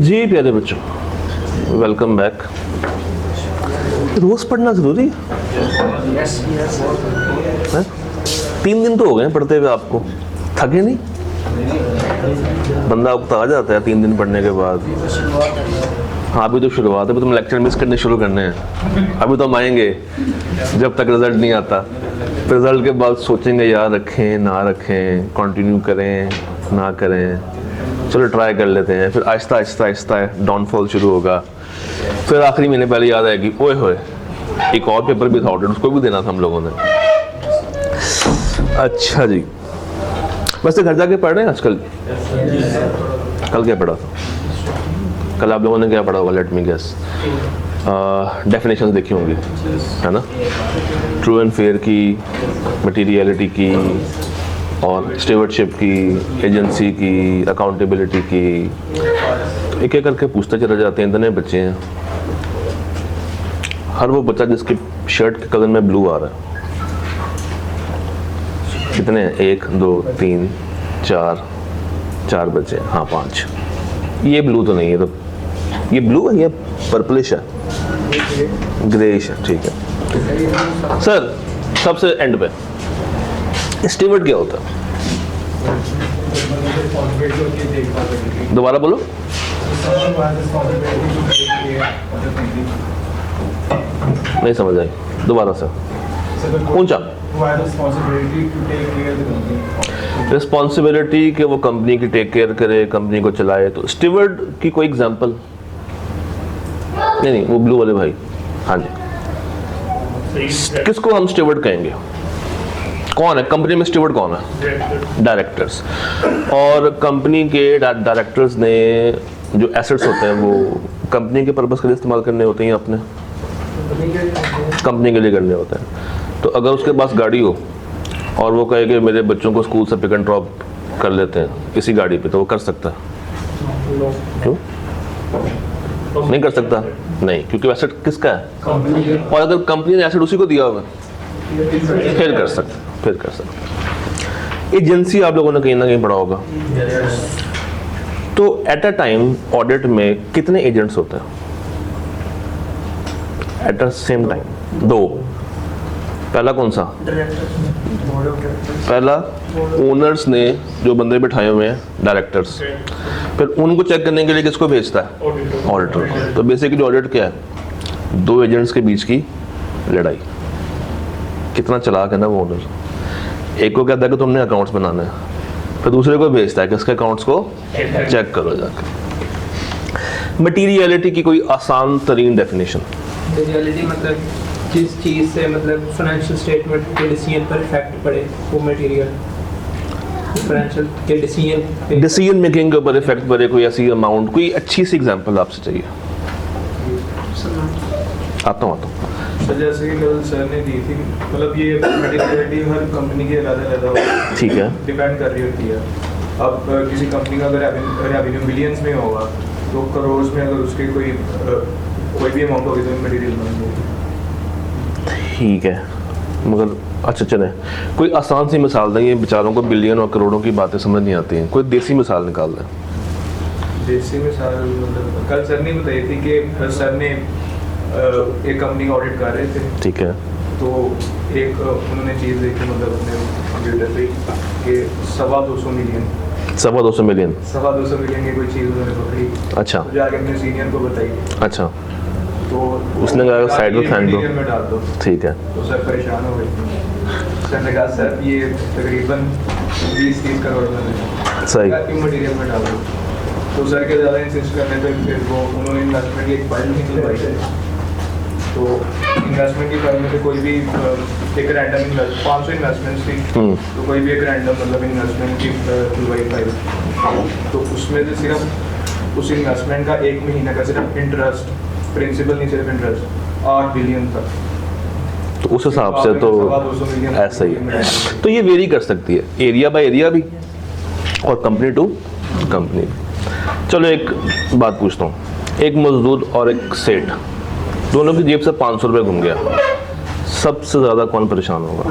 जी प्यारे बच्चों, welcome back. रोज पढ़ना जरूरी है? 3 दिन तो हो गए पढ़ते हुए, आपको थके नहीं? बंदा उकता आ जाता है 3 दिन पढ़ने के बाद। हाँ अभी तो शुरुआत है, अभी तुम लेक्चर मिस करने शुरू करने हैं। अभी तो हम आएंगे जब तक रिजल्ट नहीं आता। रिजल्ट के बाद सोचेंगे यार रखें ना रखें, कंटिन्यू करें ना करें, चलो ट्राई कर लेते हैं। फिर आहिस्ता आहिस्ता आहिस्ता डाउनफॉल शुरू होगा। फिर आखिरी महीने पहले याद आएगी ओए होए एक और पेपर भी था ऑडिट, उसको भी देना था हम लोगों ने। अच्छा जी, वैसे घर जाके पढ़ रहे हैं आजकल? कल क्या पढ़ा था? कल आप लोगों ने क्या पढ़ा होगा? लेट मी गेस, डेफिनेशंस देखी होंगी है ना, ट्रू एंड फेयर की, मटीरियलिटी की, और स्टीवर्डशिप की, एजेंसी की, अकाउंटेबिलिटी की। एक एक करके पूछते चले जाते हैं। इतने बच्चे हैं, हर वो बच्चा जिसके शर्ट के कलर में ब्लू आ रहा है। कितने हैं? 1 2 3 4 बच्चे हैं। हाँ 5। ये ब्लू तो नहीं है, तो ये ब्लू है या पर्पलिश है, ग्रेइश है, ठीक है। सर सबसे एंड पे स्टीवर्ड क्या होता है? दोबारा बोलो। नहीं समझ आई, दोबारा से ऊंचा। रिस्पॉन्सिबिलिटी कि वो कंपनी की टेक केयर करे, कंपनी को चलाए। तो स्टीवर्ड की कोई एग्जांपल? नहीं वो ब्लू वाले भाई। हाँ जी, किसको हम स्टीवर्ड कहेंगे? कौन है कंपनी में स्टीवर्ड? कौन है? डायरेक्टर्स। और कंपनी के डायरेक्टर्स ने जो एसेट्स होते हैं वो कंपनी के पर्पस के लिए इस्तेमाल करने होते हैं या अपने कंपनी के लिए करने होते हैं। तो अगर उसके पास गाड़ी हो और वो कहे कि मेरे बच्चों को स्कूल से पिक एंड ड्रॉप कर लेते हैं इसी गाड़ी पे, तो वो कर सकता है? क्यों नहीं कर सकता? नहीं, क्योंकि एसेट किसका है। और अगर कंपनी ने एसेट उसी को दिया होगा फिर कर सकता, फिर कर सकते। एजेंसी आप लोगों ने कहीं ना कहीं पढ़ा होगा। तो एट अ टाइम ऑडिट में कितने एजेंट्स होते हैं? At a same time 2। पहला कौन सा? पहला ओनर्स ने जो बंदे बिठाए हुए हैं डायरेक्टर्स, फिर उनको चेक करने के लिए किसको भेजता है? ऑडिटर। तो बेसिकली ऑडिट क्या है? 2 एजेंट्स के बीच की लड़ाई। कितना चालाक है ना वो ओनर। एक को कहता है कि तुमने अकाउंट्स बनाना है, फिर दूसरे को भेजता है कि इसके अकाउंट्स को चेक करो जाकर। मटीरियलिटी की कोई आसान तरीन डेफिनेशन? मटीरियलिटी मतलब जिस चीज़ से मतलब फाइनेंशियल स्टेटमेंट के डिसीजन पर इफेक्ट पड़े वो मटीरियल। फाइनेंशियल के डिसीजन मेकिंग के ऊपर इफेक्ट पड़े, कोई ऐसी अमाउंट, कोई अच्छी सी एग्जांपल आपसे चाहिए। आता हूँ तो जैसे कि कल सर ने दी थी, मतलब ये मटीरियलिटी हर कंपनी के अलग ठीक है डिपेंड कर रही होती है। अब किसी कंपनी का अगर रेवेन्यू बिलियंस में होगा तो करोड़ में अगर उसके कोई भी अमाउंट होगी तो मटीरियल बनेगी। ठीक है, मगर अच्छा चले कोई आसान सी मिसाल दें। ये बेचारों को बिलियन और करोड़ों की बातें समझ नहीं आती हैं, कोई देसी मिसाल निकाल दें। देसी मिसाल मतलब कल सर ने बताई थी कि सर ने एक कंपनी का ऑडिट कर रहे थे। ठीक है। तो एक उन्होंने चीज़ देखी मतलब अपने कंप्यूटर पे कि 250 मिलियन 250 मिलियन की कोई चीज़ उन्होंने पकड़ी। अच्छा। तो जाके अपने सीनियर को बताई। अच्छा। तो उसने कहा साइड में फेंक दो। में डाल दो। ठीक है। तो सर परेशान हो गए। सर ने कहा सर ये तकरीबन 20-30 करोड़ में सही मटीरियल में डाल दो। तो सर के ज़्यादा इंसिस्ट करने पे फिर वो उन्होंने इन्वेस्टमेंट की एक फाइल निकलवाई। तो इन्वेस्टमेंट की फाइल में से कोई भी एक रैंडम 500 इन्वेस्टमेंट्स थी। तो कोई भी एक रैंडम मतलब इन्वेस्टमेंट की खुलवाई फाइल। तो उसमें से सिर्फ उस इन्वेस्टमेंट का 1 महीने का सिर्फ इंटरेस्ट, प्रिंसिपल नहीं सिर्फ इंटरेस्ट 8 बिलियन था। तो उस हिसाब से तो ऐसा ही है। तो ये वेरी कर सकती है एरिया बाय एरिया भी और कंपनी टू कंपनी भी। चलो एक बात पूछता हूँ, एक मजदूर और एक सेठ दोनों की जेब से 500 रुपये घूम गया, सबसे ज़्यादा कौन परेशान होगा?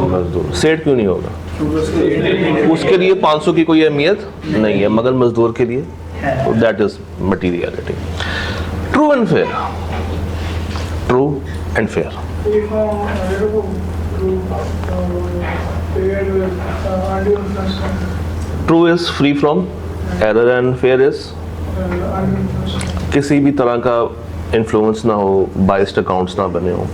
मजदूर। सेठ क्यों नहीं होगा? उसके लिए 500 की कोई अहमियत नहीं है, मगर मजदूर के लिए that is materiality. True and fair. True and fair. True is free from error and fair is किसी भी तरह का इन्फ्लुएंस ना हो, बाइस्ड अकाउंट्स ना बने हो.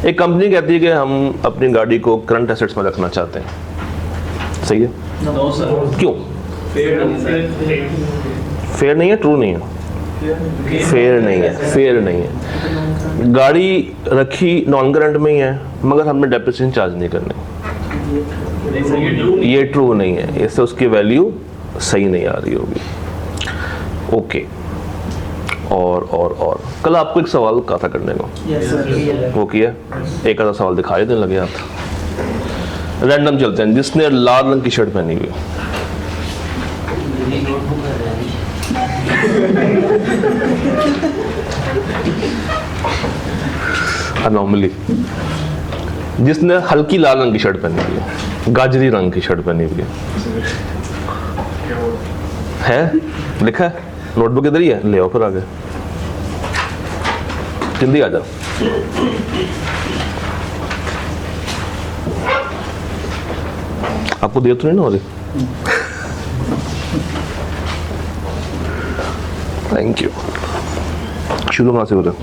एक कंपनी कहती है कि हम अपनी गाड़ी को करंट एसेट्स में रखना चाहते हैं. सही है? क्यों? फेयर नहीं है. ट्रू नहीं है. फेयर नहीं है. फेयर नहीं है. गाड़ी रखी नॉन करंट में ही है मगर हमने डेप्रिसिएशन चार्ज नहीं करनी. ये ट्रू नहीं है. इससे उसकी वैल्यू सही नहीं आ रही होगी. ओके. और कल आपको एक सवाल कहा था करने को. वो किया. एक आधा सवाल दिखाई देने लगे आप. रैंडम चलते हैं. जिसने लाल रंग की शर्ट पहनी हुई. अनोमली. जिसने हल्की लाल रंग की शर्ट पहनी हुई है, गाजरी रंग की शर्ट पहनी हुई है लिखा है नोटबुक इधर ही है. ले आओ फिर आगे. जल्दी आ जाओ. आपको देर तो नहीं ना हो रही? Thank you. शुरू कहाँ से हो रहा है?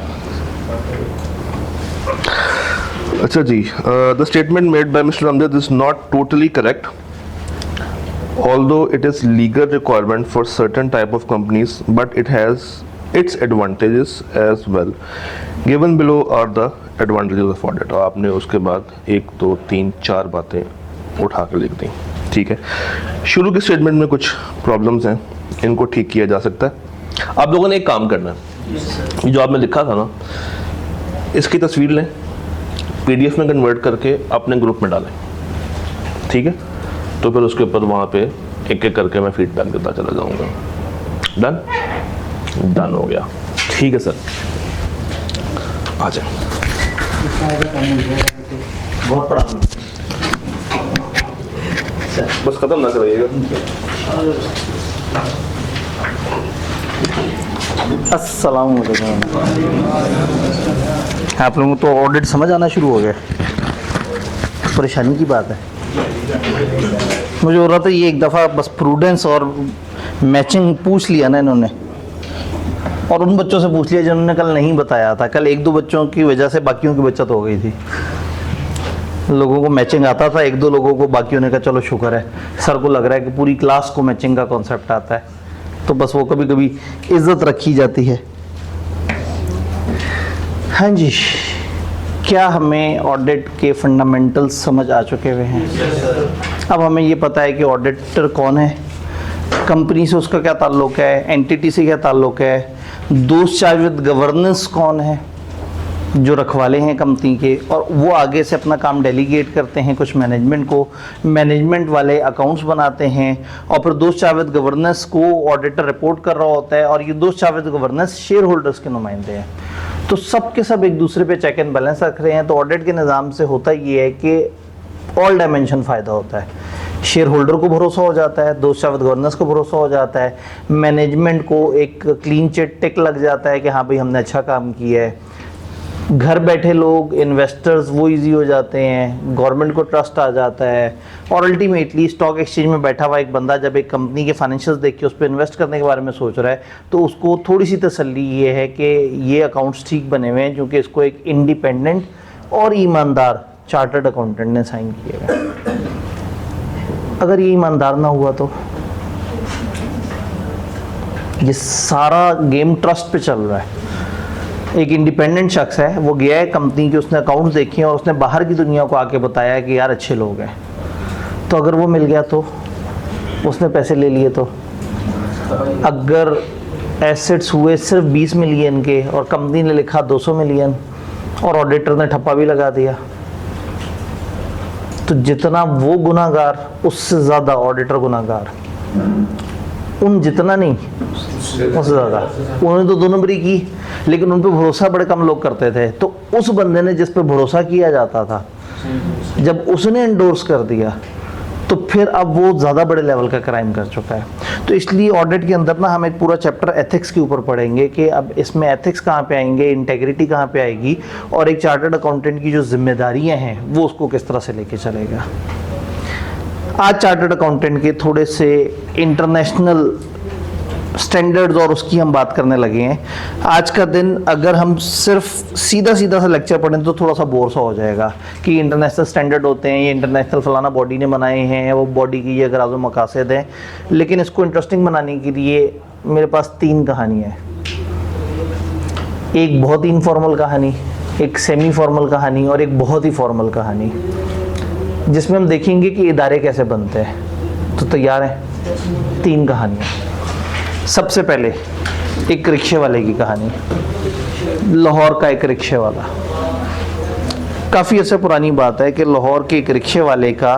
अच्छा जी. The statement made by mister Amjad is not totally correct. Although it is legal requirement for certain type of companies, but it has its advantages as well. Given below are the advantages of audit. और आपने उसके बाद 1 2 3 4 बातें उठा कर लिख दी. ठीक है. शुरू के स्टेटमेंट में कुछ प्रॉब्लम्स हैं, इनको ठीक किया जा सकता है. आप लोगों ने एक काम करना है. जो आपने लिखा था ना, इसकी तस्वीर लें, PDF में कन्वर्ट करके अपने ग्रुप में डालें. ठीक है. तो फिर उसके ऊपर वहाँ पे एक एक करके मैं फीडबैक देता चला जाऊँगा. डन हो गया. ठीक है सर. आ जाए. बहुत पढ़ा. बस खत्म ना करिएगा. अस्सलाम वालेकुम. आप लोगों को तो ऑडिट समझ आना शुरू हो गया. परेशानी की बात है. मुझे हो रहा था ये एक दफ़ा बस प्रूडेंस और मैचिंग पूछ लिया ना इन्होंने, और उन बच्चों से पूछ लिया जिन्होंने कल नहीं बताया था. कल 1-2 बच्चों की वजह से बाकियों की बचत हो गई थी. लोगों को मैचिंग आता था, 1-2 लोगों को, बाकियों ने कहा चलो शुक्र है. सर को लग रहा है कि पूरी क्लास को मैचिंग का कॉन्सेप्ट आता है, तो बस वो कभी कभी इज्जत रखी जाती है. हाँ जी. क्या हमें ऑडिट के फंडामेंटल्स समझ आ चुके हुए हैं? अब हमें ये पता है कि ऑडिटर कौन है, कंपनी से उसका क्या ताल्लुक़ है, एंटिटी से क्या ताल्लुक़ है, दोस्त चार्ज विद गवर्नेंस कौन है, जो रखवाले हैं कंपनी के, और वो आगे से अपना काम डेलीगेट करते हैं कुछ मैनेजमेंट को. मैनेजमेंट वाले अकाउंट्स बनाते हैं और फिर दोस्त चार्ज विद गवर्नेंस को ऑडिटर रिपोर्ट कर रहा होता है, और ये दोस्त charge with governance share holders के नुमाइंदे हैं. तो सब के सब एक दूसरे पे चेक एंड बैलेंस रख रहे हैं. तो ऑडिट के निज़ाम से होता ये है कि ऑल डायमेंशन फ़ायदा होता है. शेयर होल्डर को भरोसा हो जाता है, दोस्त चार्ज विद गवर्नेंस को भरोसा हो जाता है, मैनेजमेंट को एक क्लीन चिट टिक लग जाता है कि हाँ भाई हमने अच्छा काम किया है. घर बैठे लोग, इन्वेस्टर्स वो इजी हो जाते हैं, गवर्नमेंट को ट्रस्ट आ जाता है. और अल्टीमेटली स्टॉक एक्सचेंज में बैठा हुआ एक बंदा जब एक कंपनी के फाइनेंशियल्स देख के उस पर इन्वेस्ट करने के बारे में सोच रहा है, तो उसको थोड़ी सी तसल्ली ये है कि ये अकाउंट्स ठीक बने हुए हैं, क्योंकि इसको एक इंडिपेंडेंट और ईमानदार चार्टर्ड अकाउंटेंट ने साइन किया है. अगर ये ईमानदार ना हुआ तो ये सारा गेम ट्रस्ट पे चल रहा है. एक इंडिपेंडेंट शख्स है, वो गया है कंपनी के, उसने अकाउंट्स देखे और उसने बाहर की दुनिया को आके बताया कि यार अच्छे लोग हैं. तो अगर वो मिल गया तो उसने पैसे ले लिए. तो अगर एसेट्स हुए सिर्फ 20 मिलियन के और कंपनी ने लिखा 200 मिलियन और ऑडिटर ने ठप्पा भी लगा दिया, तो जितना वो गुनाहगार उससे ज़्यादा ऑडिटर गुनाहगार. उन जितना नहीं उससे ज़्यादा. उन्होंने तो 2 नंबरी की, लेकिन उन पर भरोसा बड़े कम लोग करते थे. तो उस बंदे ने जिस पे भरोसा किया जाता था, जब उसने एंडोर्स कर दिया तो फिर अब वो ज़्यादा बड़े लेवल का क्राइम कर चुका है। तो इसलिए ऑडिट के अंदर ना हम एक पूरा चैप्टर एथिक्स के ऊपर पढ़ेंगे कि अब इसमें एथिक्स कहाँ पे आएंगे, इंटेग्रिटी कहाँ पे आएगी, और एक चार्टर्ड अकाउंटेंट की जो जिम्मेदारियाँ हैं वो उसको किस तरह से लेके चलेगा। आज चार्टर्ड अकाउंटेंट के थोड़े से इंटरनेशनल स्टैंडर्ड्स और उसकी हम बात करने लगे हैं। आज का दिन अगर हम सिर्फ सीधा सीधा सा लेक्चर पढ़ें तो थोड़ा सा बोर सा हो जाएगा कि इंटरनेशनल स्टैंडर्ड होते हैं, ये इंटरनेशनल फलाना बॉडी ने बनाए हैं, वो बॉडी की ये गराज़ व मकासद हैं। लेकिन इसको इंटरेस्टिंग बनाने के लिए मेरे पास 3 कहानियाँ हैं। एक बहुत ही इनफॉर्मल कहानी, एक सेमी फॉर्मल कहानी और एक बहुत ही फॉर्मल कहानी, जिसमें हम देखेंगे कि इदारे कैसे बनते हैं। तो तैयार हैं? 3 कहानियाँ। सबसे पहले एक रिक्शे वाले की कहानी। लाहौर का एक रिक्शे वाला, काफ़ी अर्से पुरानी बात है कि लाहौर के एक रिक्शे वाले का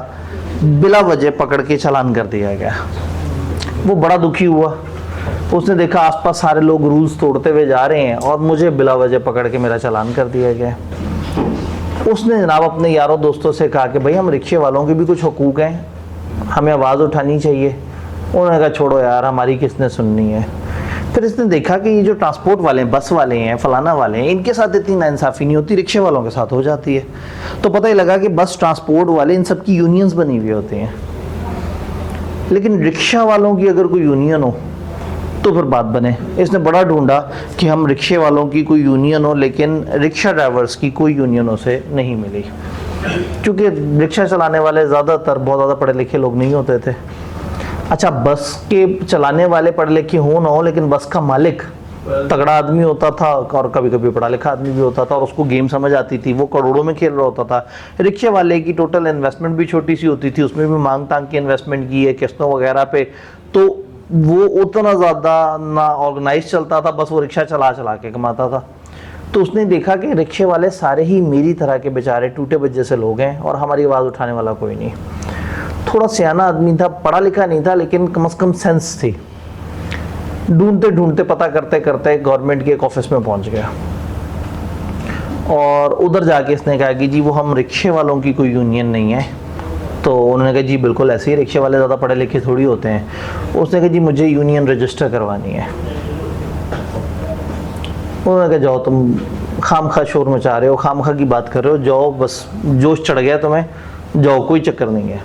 बिला वजह पकड़ के चालान कर दिया गया। वो बड़ा दुखी हुआ, उसने देखा आसपास सारे लोग रूल्स तोड़ते हुए जा रहे हैं और मुझे बिला वजह पकड़ के मेरा चालान कर दिया गया। उसने जनाब अपने यारों दोस्तों से कहा कि भाई हम रिक्शे वालों के भी कुछ हकूक़ हैं, हमें आवाज़ उठानी चाहिए। उन्होंने कहा छोड़ो यार, हमारी किसने सुननी है। फिर इसने देखा कि ये जो ट्रांसपोर्ट वाले हैं, बस वाले हैं, फलाना वाले हैं, इनके साथ इतनी नाइंसाफ़ी नहीं होती, रिक्शे वालों के साथ हो जाती है। तो पता ही लगा कि बस ट्रांसपोर्ट वाले इन सब की यूनियंस बनी हुई होती हैं, लेकिन रिक्शा वालों की अगर कोई यूनियन हो तो फिर बात बने। इसने बड़ा ढूंढा कि हम रिक्शे वालों की कोई यूनियन हो, लेकिन रिक्शा ड्राइवर्स की कोई यूनियन उसे नहीं मिली, क्योंकि रिक्शा चलाने वाले ज़्यादातर बहुत ज़्यादा पढ़े लिखे लोग नहीं होते थे। अच्छा, बस के चलाने वाले पढ़े लिखे हो ना हो, लेकिन बस का मालिक तगड़ा आदमी होता था और कभी कभी पढ़ा लिखा आदमी भी होता था और उसको गेम समझ आती थी, वो करोड़ों में खेल रहा होता था। रिक्शे वाले की टोटल इन्वेस्टमेंट भी छोटी सी होती थी, उसमें भी मांग तांग की इन्वेस्टमेंट की है किस्तों वगैरह पे, तो वो उतना ज़्यादा ना ऑर्गेनाइज चलता था, बस वो रिक्शा चला चला के कमाता था। तो उसने देखा कि रिक्शे वाले सारे ही मेरी तरह के बेचारे टूटे बज्जे से लोग हैं और हमारी आवाज़ उठाने वाला कोई नहीं। थोड़ा सियाना आदमी था, पढ़ा लिखा नहीं था, लेकिन कम से कम सेंस थी। ढूंढते ढूंढते पता करते करते गवर्नमेंट के एक ऑफिस में पहुंच गया और उधर जाके इसने कहा कि जी वो हम रिक्शे वालों की कोई यूनियन नहीं है। तो उन्होंने कहा जी बिल्कुल ऐसे ही, रिक्शे वाले ज़्यादा पढ़े लिखे थोड़ी होते हैं। उसने कहा जी मुझे यूनियन रजिस्टर करवानी है। उन्होंने कहा जाओ, तुम खाम खा शोर मचा रहे हो, खाम खा की बात कर रहे हो, जाओ, बस जोश चढ़ गया तुम्हें, जाओ, कोई चक्कर नहीं है।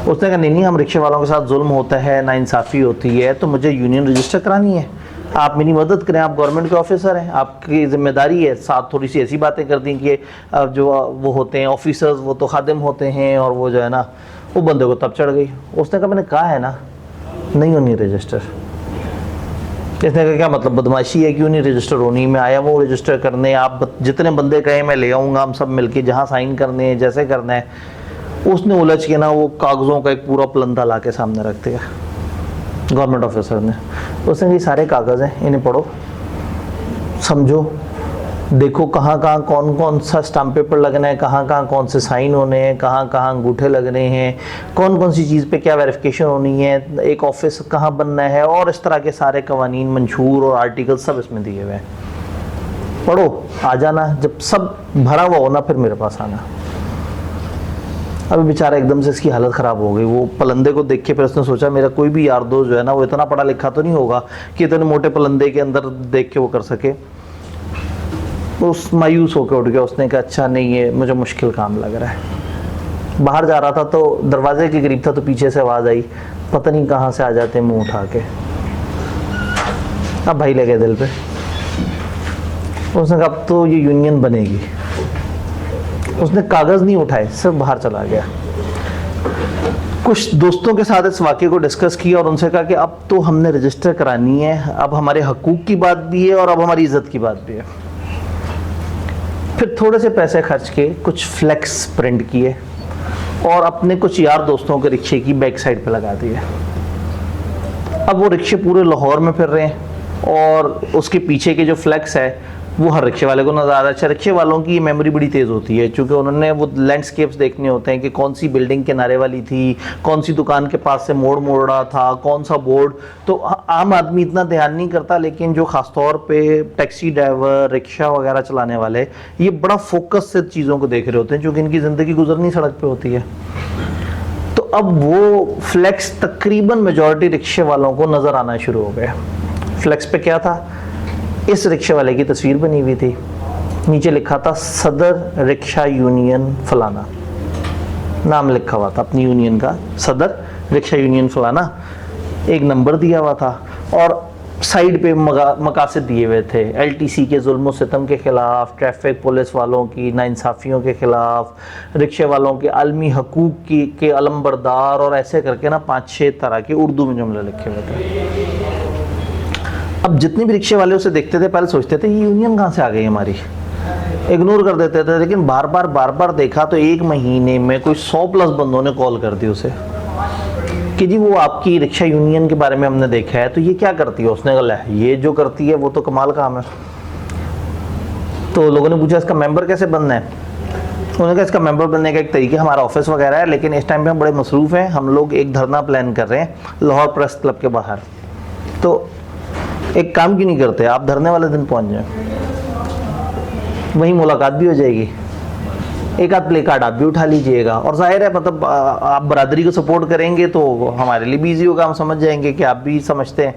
उसने कहा नहीं, हम रिक्शे वालों के साथ जुल्म होता है, नाइंसाफ़ी होती है, तो मुझे यूनियन रजिस्टर करानी है, आप मेरी मदद करें, आप गवर्नमेंट के ऑफिसर हैं, आपकी जिम्मेदारी है। साथ थोड़ी सी ऐसी बातें कर दी कि जो वो होते हैं ऑफिसर्स, वो तो खादिम होते हैं, और वो जो है ना, वो बंदे को तब चढ़ गई। उसने कहा मैंने कहा है ना नहीं होनी रजिस्टर। इसने कहा क्या मतलब, बदमाशी है, क्यों नहीं रजिस्टर होनी, मैं आया हूँ रजिस्टर करने, आप जितने बंदे कहें मैं ले आऊँगा, हम सब मिलके जहाँ साइन करने हैं जैसे करना है। उसने उलझ के ना वो कागज़ों का एक पूरा पलंदा ला के सामने रख दिया गवर्नमेंट ऑफिसर ने। उसने ये सारे कागज़ हैं, इन्हें पढ़ो, समझो, देखो कहाँ कहाँ कौन कौन सा स्टाम्प पेपर लगना है, कहाँ कहाँ कौन से साइन होने हैं, कहाँ कहाँ अंगूठे लगने हैं, कौन कौन सी चीज़ पे क्या वेरिफिकेशन होनी है, एक ऑफिस कहाँ बनना है, और इस तरह के सारे कवानीन, मंशूर और आर्टिकल सब इसमें दिए हुए हैं। पढ़ो, आ जाना, जब सब भरा हुआ हो ना फिर मेरे पास आना। अभी बेचारा एकदम से इसकी हालत ख़राब हो गई। वो पलंदे को देख के फिर उसने सोचा मेरा कोई भी यार दोस्त जो है ना वो इतना पढ़ा लिखा तो नहीं होगा कि इतने मोटे पलंदे के अंदर देख के वो कर सके। उस मायूस होकर उठ गया। उसने कहा अच्छा नहीं, ये मुझे मुश्किल काम लग रहा है। बाहर जा रहा था तो दरवाजे के करीब था तो पीछे से आवाज़ आई, पता नहीं कहाँ से आ जाते मुँह उठा के। अब भाई लगे दिल पे। उसने कहा अब तो ये यूनियन बनेगी। उसने कागज़ नहीं उठाए, सिर्फ बाहर चला गया। कुछ दोस्तों के साथ इस वाक़े को डिस्कस किया और उनसे कहा कि अब तो हमने रजिस्टर करानी है, अब हमारे हकूक़ की बात भी है और अब हमारी इज़्ज़त की बात भी है। फिर थोड़े से पैसे खर्च के कुछ फ्लेक्स प्रिंट किए और अपने कुछ यार दोस्तों के रिक्शे की बैक साइड पे लगा दिए। अब वो रिक्शे पूरे लाहौर में फिर रहे हैं और उसके पीछे के जो फ्लेक्स है वो हर रिक्शे वाले को नज़र आ रहा है। अच्छा, रिक्शे वालों की मेमोरी बड़ी तेज़ होती है क्योंकि उन्होंने वो लैंडस्केप्स देखने होते हैं कि कौन सी बिल्डिंग किनारे वाली थी, कौन सी दुकान के पास से मोड़ मोड़ रहा था, कौन सा बोर्ड। तो आम आदमी इतना ध्यान नहीं करता, लेकिन जो ख़ासतौर पे टैक्सी ड्राइवर, रिक्शा वगैरह चलाने वाले, ये बड़ा फोकस से चीज़ों को देख रहे होते हैं क्योंकि इनकी ज़िंदगी गुजरनी सड़क पर होती है। तो अब वो फ्लेक्स तकरीबन मेजॉरिटी रिक्शे वालों को नज़र आना शुरू हो गया। फ्लेक्स पे क्या था, इस रिक्शे वाले की तस्वीर बनी हुई थी, नीचे लिखा था सदर रिक्शा यूनियन फलाना, नाम लिखा हुआ था अपनी यूनियन का, सदर रिक्शा यूनियन फलाना, एक नंबर दिया हुआ था और साइड पे मकासद दिए हुए थे, एलटीसी के जुल्म सितम के ख़िलाफ़, ट्रैफिक पुलिस वालों की नाइंसाफ़ियों के ख़िलाफ़, रिक्शे वालों के आलमी हकूक़ की के अलमबरदार, और ऐसे करके ना 5-6 तरह के उर्दू में जुमले लिखे हुए थे। अब जितने भी रिक्शे वाले उसे देखते थे पहले सोचते थे ये यूनियन कहाँ से आ गई हमारी, इग्नोर कर देते थे, लेकिन बार बार देखा तो एक महीने में कोई 100+ बंदों ने कॉल कर दी उसे कि जी वो आपकी रिक्शा यूनियन के बारे में हमने देखा है, तो ये क्या करती है। उसने कहा ये जो करती है वो तो कमाल काम है। तो लोगों ने पूछा इसका मेंबर कैसे बनना है, उन्होंने कहा इसका मेंबर बनने का एक तरीका, हमारा ऑफिस वगैरह है, लेकिन इस टाइम पे हम बड़े मसरूफ़ हैं, हम लोग एक धरना प्लान कर रहे हैं लाहौर प्रेस क्लब के बाहर, तो एक काम क्यों नहीं करते आप धरने वाले दिन पहुँच जाएँ, वहीं मुलाकात भी हो जाएगी, एक आध प्ले कार्ड आप भी उठा लीजिएगा, और जाहिर है मतलब आप बरादरी को सपोर्ट करेंगे तो हमारे लिए भी ईजी होगा, हम समझ जाएंगे कि आप भी समझते हैं,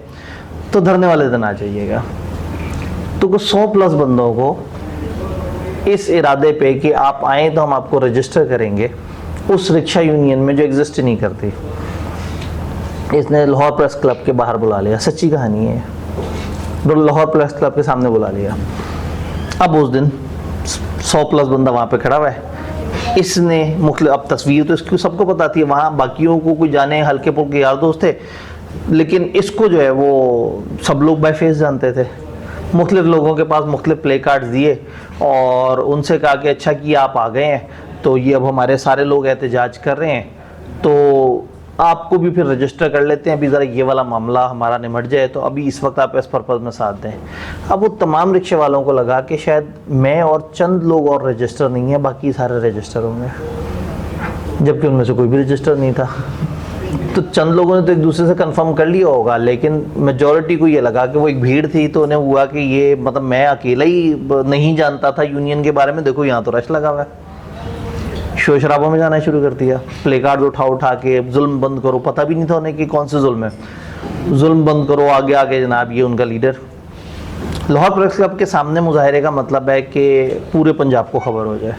तो धरने वाले दिन आ जाइएगा। तो कुछ 100+ बंदों को इस इरादे पे कि आप आए तो हम आपको रजिस्टर करेंगे उस रिक्शा यूनियन में जो एग्जिस्ट ही नहीं करती, इसने लाहौर प्रेस क्लब के बाहर बुला लिया। सच्ची कहानी है, लाहौर प्रेस क्लब के सामने बुला लिया। अब उस दिन 100+ बंदा वहाँ पे खड़ा हुआ है, इसने अब तस्वीर तो इसकी सबको पता थी, वहाँ बाकियों को कोई जाने हल्के फुल्के यार दोस्त थे, लेकिन इसको जो है वो सब लोग बाय फेस जानते थे। मुख्तलिफ लोगों के पास मुख्तलिफ प्ले कार्ड्स दिए और उनसे कहा कि अच्छा कि आप आ गए हैं तो ये अब हमारे सारे लोग एहतजाज कर रहे हैं, तो आपको भी फिर रजिस्टर कर लेते हैं, अभी ज़रा ये वाला मामला हमारा निमट जाए, तो अभी इस वक्त आप इस पर्पज़ में साथ दें। अब वो तमाम रिक्शे वालों को लगा कि शायद मैं और चंद लोग और रजिस्टर नहीं है, बाकी सारे रजिस्टर होंगे, जबकि उनमें से कोई भी रजिस्टर नहीं था। तो चंद लोगों ने तो एक दूसरे से कंफर्म कर लिया होगा, लेकिन मेजॉरिटी को ये लगा कि वो एक भीड़ थी, तो उन्हें हुआ कि ये मतलब मैं अकेला ही नहीं जानता था यूनियन के बारे में, देखो यहाँ तो रश लगा हुआ है, शोर शराबों में जाना शुरू कर दिया, प्ले कार्ड उठा के जुल्म बंद करो, पता भी नहीं था उन्हें कि कौन से जुल्म है, जुल्म बंद करो, आगे आगे जनाब ये उनका लीडर। लाहौर प्रेस क्लब के सामने मुजाहरे का मतलब है कि पूरे पंजाब को खबर हो जाए,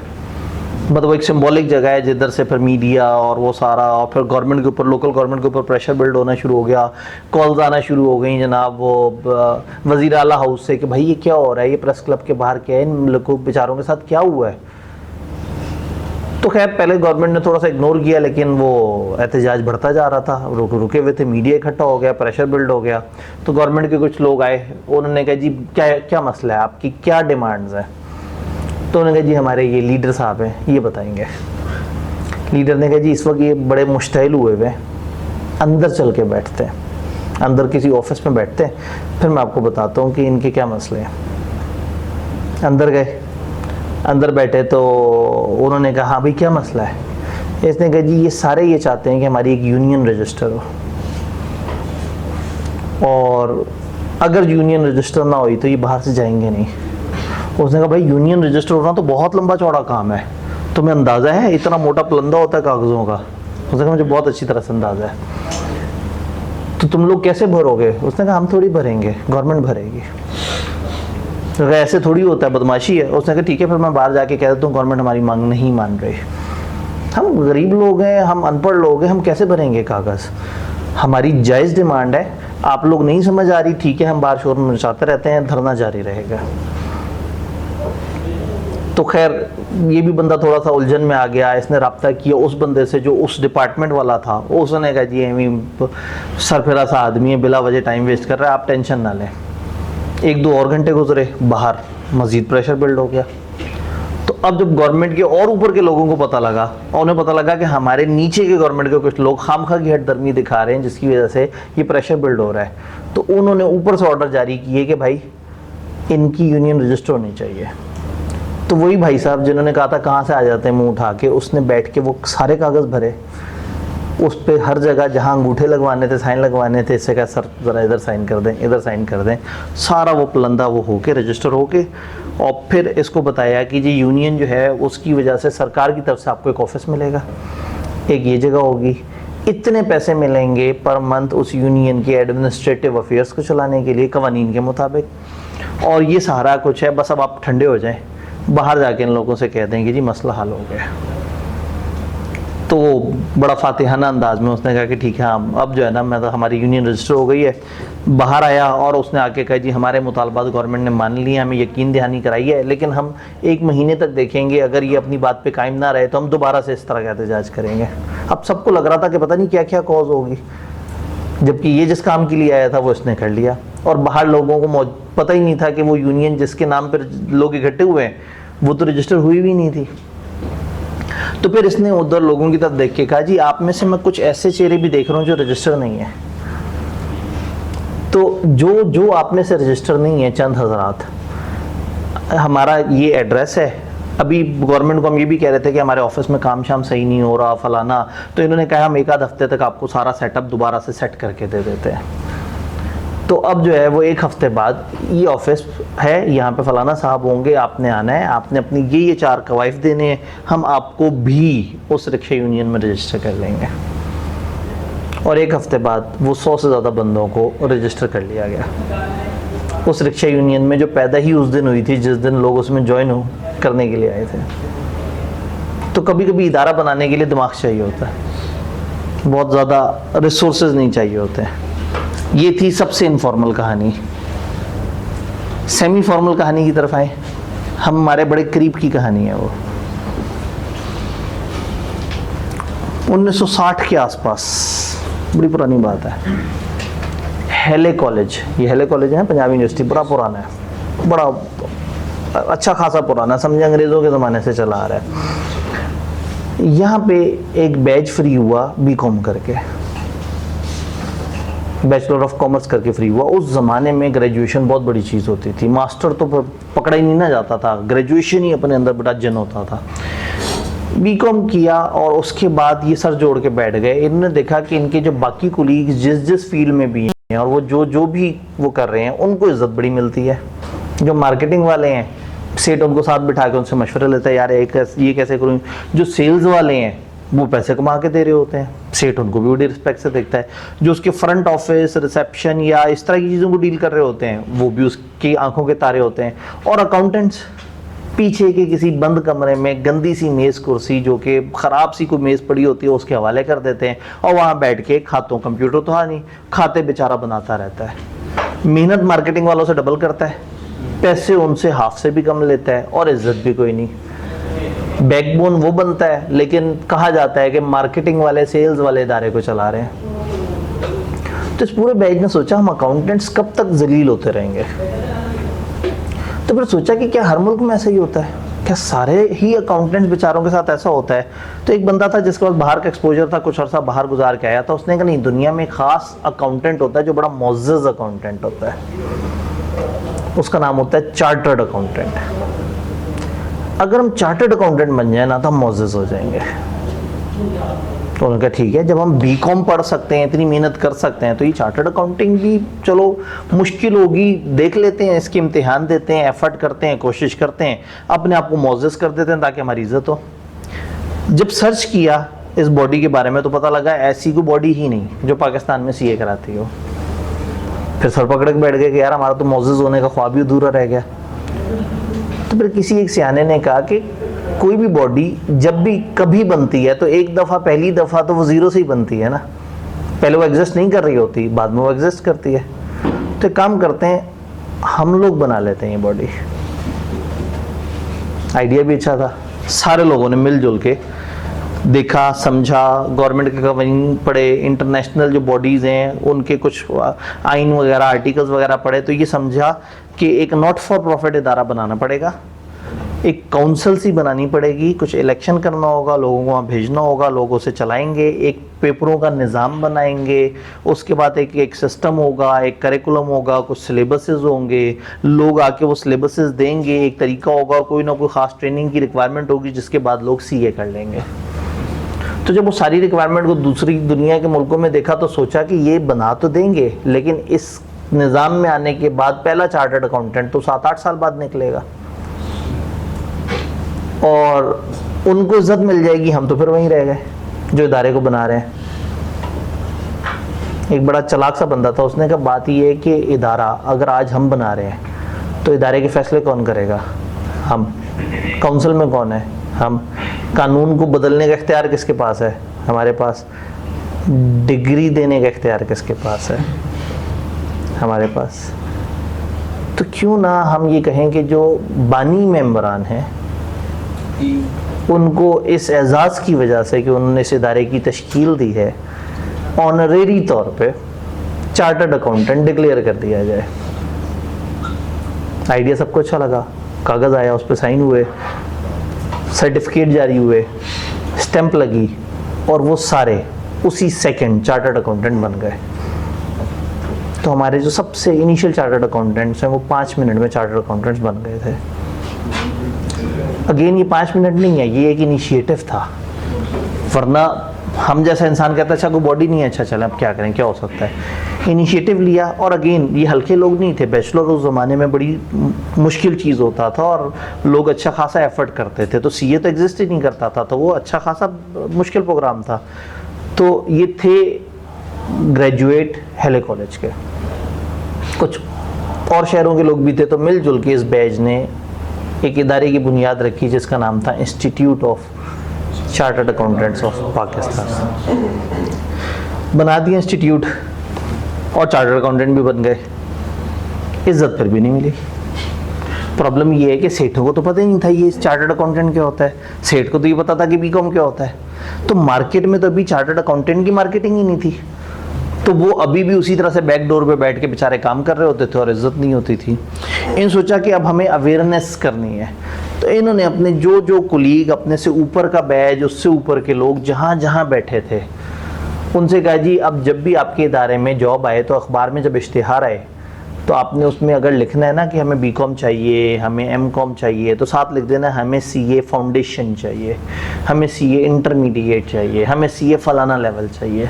मतलब एक सिंबॉलिक जगह है जिधर से फिर मीडिया और वो सारा, और फिर गवर्नमेंट के ऊपर, लोकल गवर्नमेंट के ऊपर प्रेशर बिल्ड होना शुरू हो गया, कॉल्स आना शुरू हो गई जनाब वो वज़ीर आला हाउस से कि भाई ये क्या हो रहा है, ये प्रेस क्लब के बाहर क्या है, इन लोगों बेचारों के साथ क्या हुआ है। तो खैर पहले गवर्नमेंट ने थोड़ा सा इग्नोर किया, लेकिन वो एहतजाज बढ़ता जा रहा था, रुके हुए थे, मीडिया इकट्ठा हो गया, प्रेशर बिल्ड हो गया, तो गवर्नमेंट के कुछ लोग आए, उन्होंने कहा जी क्या मसला है, आपकी क्या डिमांड्स हैं। तो उन्होंने कहा जी हमारे ये लीडर साहब हैं, ये बताएंगे। लीडर ने कहा जी इस वक्त ये बड़े मुश्तइल हुए हुए, अंदर चल के बैठते हैं, अंदर किसी ऑफिस में बैठते हैं, फिर मैं आपको बताता हूँ कि इनके क्या मसले हैं। अंदर गए, अंदर बैठे तो उन्होंने कहा हाँ भाई क्या मसला है। इसने कहा जी ये सारे ये चाहते हैं कि हमारी एक यूनियन रजिस्टर हो, और अगर यूनियन रजिस्टर ना हुई तो ये बाहर से जाएंगे नहीं। उसने कहा भाई यूनियन रजिस्टर होना तो बहुत लंबा चौड़ा काम है, तुम्हें अंदाज़ा है इतना मोटा पलंदा होता है कागज़ों का। उसने कहा मुझे बहुत अच्छी तरह से अंदाज़ा है, तो तुम लोग कैसे भरोगे। उसने कहा हम थोड़ी भरेंगे, गवर्नमेंट भरेगी, ऐसे थोड़ी होता है, बदमाशी है। उसने कहा ठीक है फिर मैं बाहर जाके कह देता हूँ गवर्नमेंट हमारी मांग नहीं मान रही, हम गरीब लोग हैं, हम अनपढ़ लोग हैं, हम कैसे भरेंगे कागज़, हमारी जायज़ डिमांड है, आप लोग नहीं समझ आ रही, ठीक है हम बाहर शोर मचाते रहते हैं, धरना जारी रहेगा। तो खैर ये भी बंदा थोड़ा सा उलझन में आ गया, इसने रब्ता किया उस बंदे से जो उस डिपार्टमेंट वाला था, उसने कहा जी सरफिरा सा आदमी है, बिला वजह टाइम वेस्ट कर रहा है, आप टेंशन ना लें। 1-2 और घंटे गुजरे, बाहर मज़ीद प्रेशर बिल्ड हो गया। तो अब जब गवर्नमेंट के और ऊपर के लोगों को पता लगा, और उन्हें पता लगा कि हमारे नीचे के गवर्नमेंट के कुछ लोग खामखा की हटदर्मी दिखा रहे हैं जिसकी वजह से ये प्रेशर बिल्ड हो रहा है, तो उन्होंने ऊपर से ऑर्डर जारी किए कि भाई इनकी यूनियन रजिस्टर होनी चाहिए। तो वही भाई साहब जिन्होंने कहा था कहाँ से आ जाते हैं मुँह उठा के, उसने बैठ के वो सारे कागज़ भरे, उस पर हर जगह जहाँ अंगूठे लगवाने थे, साइन लगवाने थे, इससे कहा सर ज़रा इधर साइन कर दें, इधर साइन कर दें, सारा वो पलंदा वो होके रजिस्टर होके, और फिर इसको बताया कि जी यूनियन जो है उसकी वजह से सरकार की तरफ से आपको एक ऑफिस मिलेगा, एक ये जगह होगी, इतने पैसे मिलेंगे पर मंथ उस यूनियन के एडमिनिस्ट्रेटिव अफेयर्स को चलाने के लिए कवानीन के मुताबिक, और ये सारा कुछ है। बस अब आप ठंडे हो जाएं, बाहर जाके इन लोगों से कह देंगे जी मसला हल हो गया। तो बड़ा फातिहाना अंदाज में उसने कहा कि ठीक है, हम अब जो है ना, मैं तो हमारी यूनियन रजिस्टर हो गई है। बाहर आया और उसने आके कहा जी हमारे मुतालबात गवर्नमेंट ने मान लिए, हमें यकीन दहानी कराई है, लेकिन हम 1 महीने तक देखेंगे, अगर ये अपनी बात पे कायम ना रहे तो हम दोबारा से इस तरह का एहतजाज करेंगे। अब सबको लग रहा था कि पता नहीं क्या क्या कॉज होगी, जबकि ये जिस काम के लिए आया था वो इसने कर लिया, और बाहर लोगों को पता ही नहीं था कि वो यूनियन जिसके नाम पर लोग इकट्ठे हुए हैं वो तो रजिस्टर हुई भी नहीं थी। तो फिर इसने उधर लोगों की तरफ देख के कहा जी आप में से मैं कुछ ऐसे चेहरे भी देख रहा हूँ जो रजिस्टर नहीं है, तो जो आप में से रजिस्टर नहीं है, चंद हजरात, हमारा ये एड्रेस है। अभी गवर्नमेंट को हम ये भी कह रहे थे कि हमारे ऑफिस में काम शाम सही नहीं हो रहा फलाना, तो इन्होंने कहा हम 1 आध हफ्ते तक आपको सारा सेटअप दोबारा से सेट करके दे देते हैं। तो अब जो है वो 1 हफ्ते बाद ये ऑफिस है, यहाँ पे फलाना साहब होंगे, आपने आना है, आपने अपनी ये 4 कवाइफ देने हैं, हम आपको भी उस रिक्शा यूनियन में रजिस्टर कर लेंगे। और 1 हफ्ते बाद वो 100 से ज़्यादा बंदों को रजिस्टर कर लिया गया उस रिक्शा यूनियन में, जो पैदा ही उस दिन हुई थी जिस दिन लोग उसमें ज्वाइन करने के लिए आए थे। तो कभी कभी इदारा बनाने के लिए दिमाग चाहिए होता है, बहुत ज़्यादा रिसोर्सेज नहीं चाहिए होते हैं। ये थी सबसे इनफॉर्मल कहानी। सेमी फॉर्मल कहानी की तरफ आए, हम हमारे बड़े करीब की कहानी है वो। 1960 के आसपास, बड़ी पुरानी बात है। हेले कॉलेज, ये हेले कॉलेज है पंजाब यूनिवर्सिटी, बड़ा पुराना है, बड़ा अच्छा खासा पुराना, समझे अंग्रेज़ों के ज़माने से चला आ रहा है। यहाँ पे एक बैच फ्री हुआ बीकॉम करके, बैचलर ऑफ कॉमर्स करके फ्री हुआ। उस ज़माने में ग्रेजुएशन बहुत बड़ी चीज़ होती थी, मास्टर तो पकड़ा ही नहीं ना जाता था, ग्रेजुएशन ही अपने अंदर बड़ा जन होता था। बीकॉम किया और उसके बाद ये सर जोड़ के बैठ गए। इन्होंने देखा कि इनके जो बाकी कोलीग्स जिस फील्ड में भी हैं और वो जो भी वो कर रहे हैं उनको इज्जत बड़ी मिलती है। जो मार्केटिंग वाले हैं, सेठ उनको साथ बिठा के उनसे मशवरे लेता है, यार ये कैसे करूँ। जो सेल्स वाले हैं वो पैसे कमा के दे रहे होते हैं, सेठ उनको भी बड़ी रिस्पेक्ट से देखता है। जो उसके फ्रंट ऑफिस, रिसेप्शन या इस तरह की चीज़ों को डील कर रहे होते हैं वो भी उसकी आंखों के तारे होते हैं। और अकाउंटेंट्स पीछे के किसी बंद कमरे में गंदी सी मेज़ कुर्सी, जो कि ख़राब सी कोई मेज़ पड़ी होती है, उसके हवाले कर देते हैं और वहाँ बैठ के खातों, कंप्यूटर तो है नहीं, खाते बेचारा बनाता रहता है। मेहनत मार्केटिंग वालों से डबल करता है, पैसे उनसे हाफ से भी कम लेता है और इज्जत भी कोई नहीं। बैकबोन वो बनता है, लेकिन कहा जाता है कि मार्केटिंग वाले, सेल्स वाले इदारे को चला रहे हैं। तो इस पूरे बैच ने सोचा हम अकाउंटेंट्स कब तक जलील होते रहेंगे। तो फिर सोचा कि क्या हर मुल्क में ऐसा ही होता है, क्या सारे ही अकाउंटेंट्स बेचारों के साथ ऐसा होता है। तो एक बंदा था जिसके पास बाहर का एक्सपोजर था, कुछ अर्सा बाहर गुजार के आया था, उसने कहा नहीं, दुनिया में खास अकाउंटेंट होता है जो बड़ा मुअज़्ज़ज़ अकाउंटेंट होता है, उसका नाम होता है चार्टर्ड अकाउंटेंट। अगर हम चार्टर्ड अकाउंटेंट बन जाए ना तो हम मुअज़्ज़ज़ हो जाएंगे। तो उन्होंने कहा ठीक है, जब हम बीकॉम पढ़ सकते हैं, इतनी मेहनत कर सकते हैं, तो ये चार्टर्ड अकाउंटिंग भी चलो मुश्किल होगी, देख लेते हैं, इसके इम्तिहान देते हैं, एफर्ट करते हैं, कोशिश करते हैं, अपने आप को मुअज़्ज़ज़ कर देते हैं ताकि हमारी इज्जत हो। जब सर्च किया इस बॉडी के बारे में तो पता लगा ऐसी कोई बॉडी ही नहीं जो पाकिस्तान में सीए कराती हो। फिर सर पकड़ के बैठ गए कि यार हमारा तो मुअज़्ज़ज़ होने का ख्वाब ही अधूरा रह गया। तो फिर किसी एक सियाने ने कहा कि कोई भी बॉडी जब भी कभी बनती है तो एक दफ़ा, पहली दफ़ा तो वो ज़ीरो से ही बनती है ना, पहले वो एग्जिस्ट नहीं कर रही होती, बाद में वो एग्जिस्ट करती है। तो एक काम करते हैं, हम लोग बना लेते हैं ये बॉडी। आइडिया भी अच्छा था, सारे लोगों ने मिलजुल के देखा, समझा, गवर्नमेंट के कवानीन पढ़े, इंटरनेशनल जो बॉडीज़ हैं उनके कुछ आइन वगैरह, आर्टिकल्स वगैरह पढ़े, तो ये समझा कि एक नॉट फॉर प्रॉफिट इदारा बनाना पड़ेगा, एक काउंसिल सी बनानी पड़ेगी, कुछ इलेक्शन करना होगा, लोगों को वहाँ भेजना होगा, लोगों से चलाएंगे, एक पेपरों का निज़ाम बनाएंगे, उसके बाद एक सिस्टम होगा, एक करिकुलम होगा, कुछ सिलेबसेस होंगे, लोग आके वो सिलेबसेस देंगे, एक तरीका होगा और कोई ना कोई ख़ास ट्रेनिंग की रिक्वायरमेंट होगी जिसके बाद लोग सीए कर लेंगे। तो जब वो सारी रिक्वायरमेंट को दूसरी दुनिया के मुल्कों में देखा तो सोचा कि ये बना तो देंगे, लेकिन इस निज़ाम में आने के बाद पहला चार्टर्ड अकाउंटेंट तो 7-8 साल बाद निकलेगा और उनको इज्जत मिल जाएगी, हम तो फिर वहीं रह गए जो इदारे को बना रहे हैं। एक बड़ा चालाक सा बंदा था, उसने कहा बात ये है कि इदारा अगर आज हम बना रहे हैं तो इदारे के फैसले कौन करेगा? हम। काउंसिल में कौन है? हम। कानून को बदलने का इख्तियार किसके पास है? हमारे पास। डिग्री देने का इख्तियार किसके पास है? हमारे पास। तो क्यों ना हम ये कहें कि जो बानी मेंबरान हैं उनको इस एजाज़ की वजह से कि उन्होंने इस इदारे की तश्कील दी है, ऑनरेरी तौर पे चार्टर्ड अकाउंटेंट डिक्लेयर कर दिया जाए। आइडिया सबको अच्छा लगा, कागज़ आया, उस पर साइन हुए, सर्टिफिकेट जारी हुए, स्टैंप लगी और वो सारे उसी सेकंड चार्टर्ड अकाउंटेंट बन गए। तो हमारे जो सबसे इनिशियल चार्टर्ड अकाउंटेंट्स हैं वो 5 मिनट में चार्टर्ड अकाउंटेंट्स बन गए थे। अगेन ये 5 मिनट नहीं है, ये एक इनिशिएटिव था, वरना हम जैसा इंसान कहता है अच्छा कोई बॉडी नहीं है, अच्छा चले अब क्या करें, क्या हो सकता है। इनिशिएटिव लिया और अगेन ये हल्के लोग नहीं थे, बैचलर उस ज़माने में बड़ी मुश्किल चीज़ होता था और लोग अच्छा खासा एफर्ट करते थे, तो सीए तो एग्जिस्ट ही नहीं करता था, तो वो अच्छा खासा मुश्किल प्रोग्राम था। तो ये थे ग्रेजुएट हेले कॉलेज के, कुछ और शहरों के लोग भी थे, तो मिलजुल के इस बैच ने एक इदारे की बुनियाद रखी जिसका नाम था institute of chartered accountants of Pakistan. बना दिया इंस्टीट्यूट और चार्टर्ड अकाउंटेंट भी बन गए, इज्जत फिर भी नहीं मिली। प्रॉब्लम ये है कि सेठों को तो पता ही नहीं था ये चार्टर्ड अकाउंटेंट क्या होता है, सेठ को तो ये पता था कि बीकॉम क्या होता है। तो मार्केट में तो अभी चार्टर्ड अकाउंटेंट की मार्केटिंग ही नहीं थी, तो वो अभी भी उसी तरह से बैक डोर पे बैठ के बेचारे काम कर रहे होते थे और इज्जत नहीं होती थी। इन सोचा कि अब हमें अवेयरनेस करनी है, तो इन्होंने अपने जो कुलीग, अपने से ऊपर का बैच, उससे ऊपर के लोग जहाँ जहाँ बैठे थे उनसे कहा जी अब जब भी आपके इदारे में जॉब आए तो अखबार में जब इश्तिहार आए तो आपने उसमें अगर लिखना है ना कि हमें बीकॉम चाहिए, हमें एमकॉम चाहिए, तो साथ लिख देना हमें सीए फाउंडेशन चाहिए, हमें सीए इंटरमीडिएट चाहिए, हमें सीए फलाना लेवल चाहिए।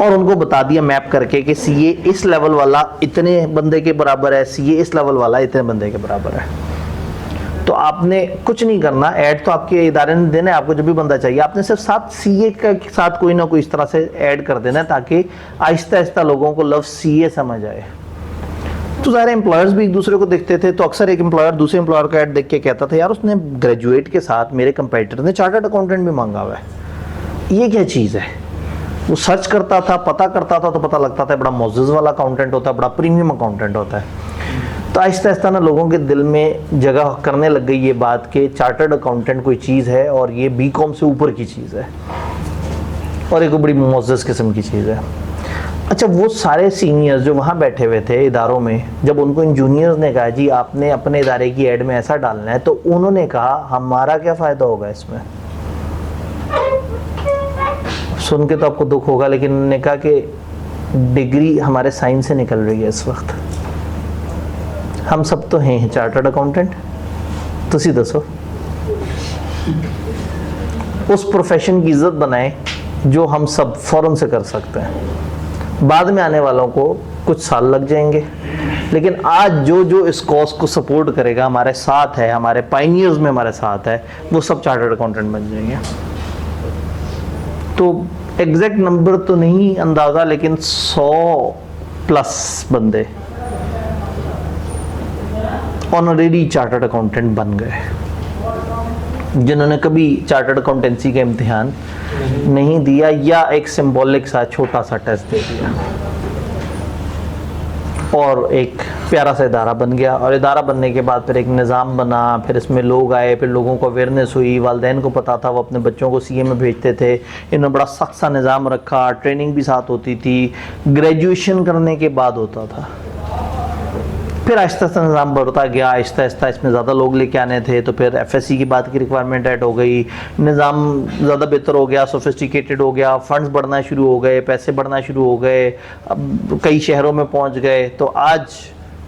और उनको बता दिया मैप करके कि सीए इस लेवल वाला इतने बंदे के बराबर है, सीए इस लेवल वाला इतने बंदे के बराबर है। तो आपने कुछ नहीं करना, ऐड तो आपके इदारे ने देना है, आपको जब भी बंदा चाहिए आपने सिर्फ साथ सीए के साथ कोई ना कोई इस तरह से ऐड कर देना है ताकि आहिस्ता आहिस्ता लोगों को लफ्ज़ सीए समझ आए। तो सारे एम्प्लॉयर्स भी एक दूसरे को देखते थे, तो अक्सर एक एम्प्लॉयर दूसरे एम्प्लॉयर का ऐड देख के कहता था यार उसने ग्रेजुएट के साथ मेरे कंपेटिटर ने चार्टर्ड अकाउंटेंट भी मांगा हुआ है, ये क्या चीज़ है। वो सर्च करता था, पता करता था, तो पता लगता था बड़ा मोज़्ज़ज़ वाला अकाउंटेंट होता है, बड़ा प्रीमियम अकाउंटेंट होता है। तो आहिस्ता आहिस्ता ना लोगों के दिल में जगह करने लग गई ये बात कि चार्टर्ड अकाउंटेंट कोई चीज़ है और ये बीकॉम से ऊपर की चीज़ है और एक बड़ी मोज़्ज़ज़ किस्म की चीज़ है। अच्छा, वो सारे सीनियर्स जो वहाँ बैठे हुए थे इदारों में, जब उनको इन जूनियर्स ने कहा जी आपने अपने इदारे की ऐड में ऐसा डालना है, तो उन्होंने कहा हमारा क्या फ़ायदा होगा इसमें। सुन के तो आपको दुख होगा, लेकिन उन्होंने कहा कि डिग्री हमारे साइन से निकल रही है इस वक्त, हम सब तो हैं चार्टर्ड अकाउंटेंट, तुसी दसो उस प्रोफेशन की इज्जत बनाए जो हम सब फौरन से कर सकते हैं। बाद में आने वालों को कुछ साल लग जाएंगे, लेकिन आज जो इस कॉज को सपोर्ट करेगा, हमारे साथ है, हमारे पाइनियर्स में हमारे साथ है, वो सब चार्टर्ड अकाउंटेंट बन जाएंगे। तो एग्जैक्ट नंबर तो नहीं अंदाज़ा, लेकिन 100+ बंदे ऑनरेरी चार्टर्ड अकाउंटेंट बन गए जिन्होंने कभी चार्टर्ड अकाउंटेंसी का इम्तिहान नहीं दिया या एक सिंबॉलिक सा छोटा सा टेस्ट दे दिया, और एक प्यारा सा इदारा बन गया। और इदारा बनने के बाद फिर एक निज़ाम बना, फिर इसमें लोग आए, फिर लोगों को अवेयरनेस हुई, वालिदैन को पता था, वो अपने बच्चों को सीए में भेजते थे। इन्होंने बड़ा सख्त सा निज़ाम रखा, ट्रेनिंग भी साथ होती थी, ग्रेजुएशन करने के बाद होता था। फिर आहिस्ता आहिस्ता निज़ाम बढ़ता गया, आहिस्ता आहिस्ता इसमें ज़्यादा लोग लेके आने थे, तो फिर एफएससी की बात की रिक्वायरमेंट ऐड हो गई, निज़ाम ज़्यादा बेहतर हो गया, सोफिस्टिकेटेड हो गया, फंड्स बढ़ना शुरू हो गए, पैसे बढ़ना शुरू हो गए, अब कई शहरों में पहुंच गए। तो आज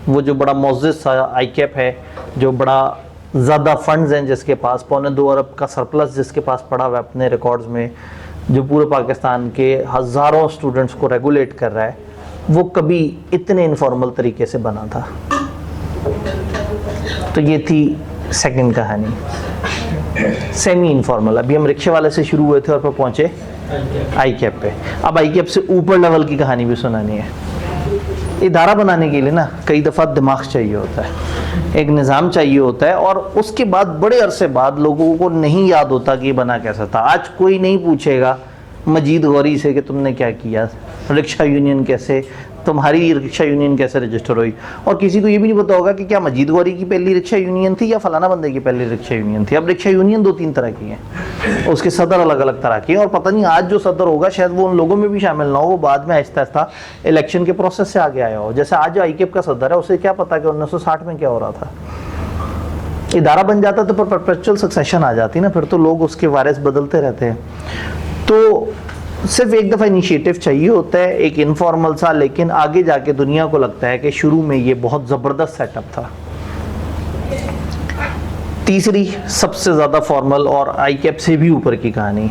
वो जो बड़ा मोज़्ज़ज़ सा आईकैप है, जो बड़ा ज़्यादा फंड्स हैं जिसके पास, 2.25 अरब का सरप्लस जिसके पास पड़ा हुआ है अपने रिकॉर्ड्स में, जो पूरे पाकिस्तान के हज़ारों स्टूडेंट्स को रेगुलेट कर रहा है, वो कभी इतने इनफॉर्मल तरीके से बना था। तो ये थी सेकंड कहानी। Semi informal. अभी हम रिक्शे वाले से शुरू हुए थे और फिर पहुंचे आई कैप पे। अब आई कैप से ऊपर लेवल की कहानी भी सुनानी है। इदारा बनाने के लिए ना कई दफ़ा दिमाग चाहिए होता है, एक निज़ाम चाहिए होता है, और उसके बाद बड़े अरसे बाद लोगों को नहीं याद होता कि ये बना कैसा था। आज कोई नहीं पूछेगा मजीद गौरी से कि तुमने क्या किया, रिक्शा यूनियन कैसे, तुम्हारी रिक्शा यूनियन कैसे रजिस्टर हुई, और किसी को ये भी नहीं पता होगा कि क्या मजीद गौरी की पहली रिक्शा यूनियन थी या फलाना बंदे की पहली रिक्शा यूनियन थी। अब रिक्शा यूनियन 2-3 तरह की हैं, उसके सदर अलग अलग तरह के हैं, और पता नहीं आज जो सदर होगा शायद वो उन लोगों में भी शामिल ना हो, वो बाद में आहिस्ता आहिस्ता इलेक्शन के प्रोसेस से आगे आया हो। जैसे आज जो आईकेप का सदर है उसे क्या पता कि 1960 में क्या हो रहा था। इदारा बन जाता तो परपेचुअल सक्सेशन आ जाती ना, फिर तो लोग उसके वारिस बदलते रहते हैं। तो सिर्फ एक दफ़ा इनिशिएटिव चाहिए होता है, एक इनफॉर्मल सा, लेकिन आगे जाके दुनिया को लगता है कि शुरू में ये बहुत ज़बरदस्त सेटअप था। तीसरी सबसे ज़्यादा फॉर्मल और आई कैप से भी ऊपर की कहानी,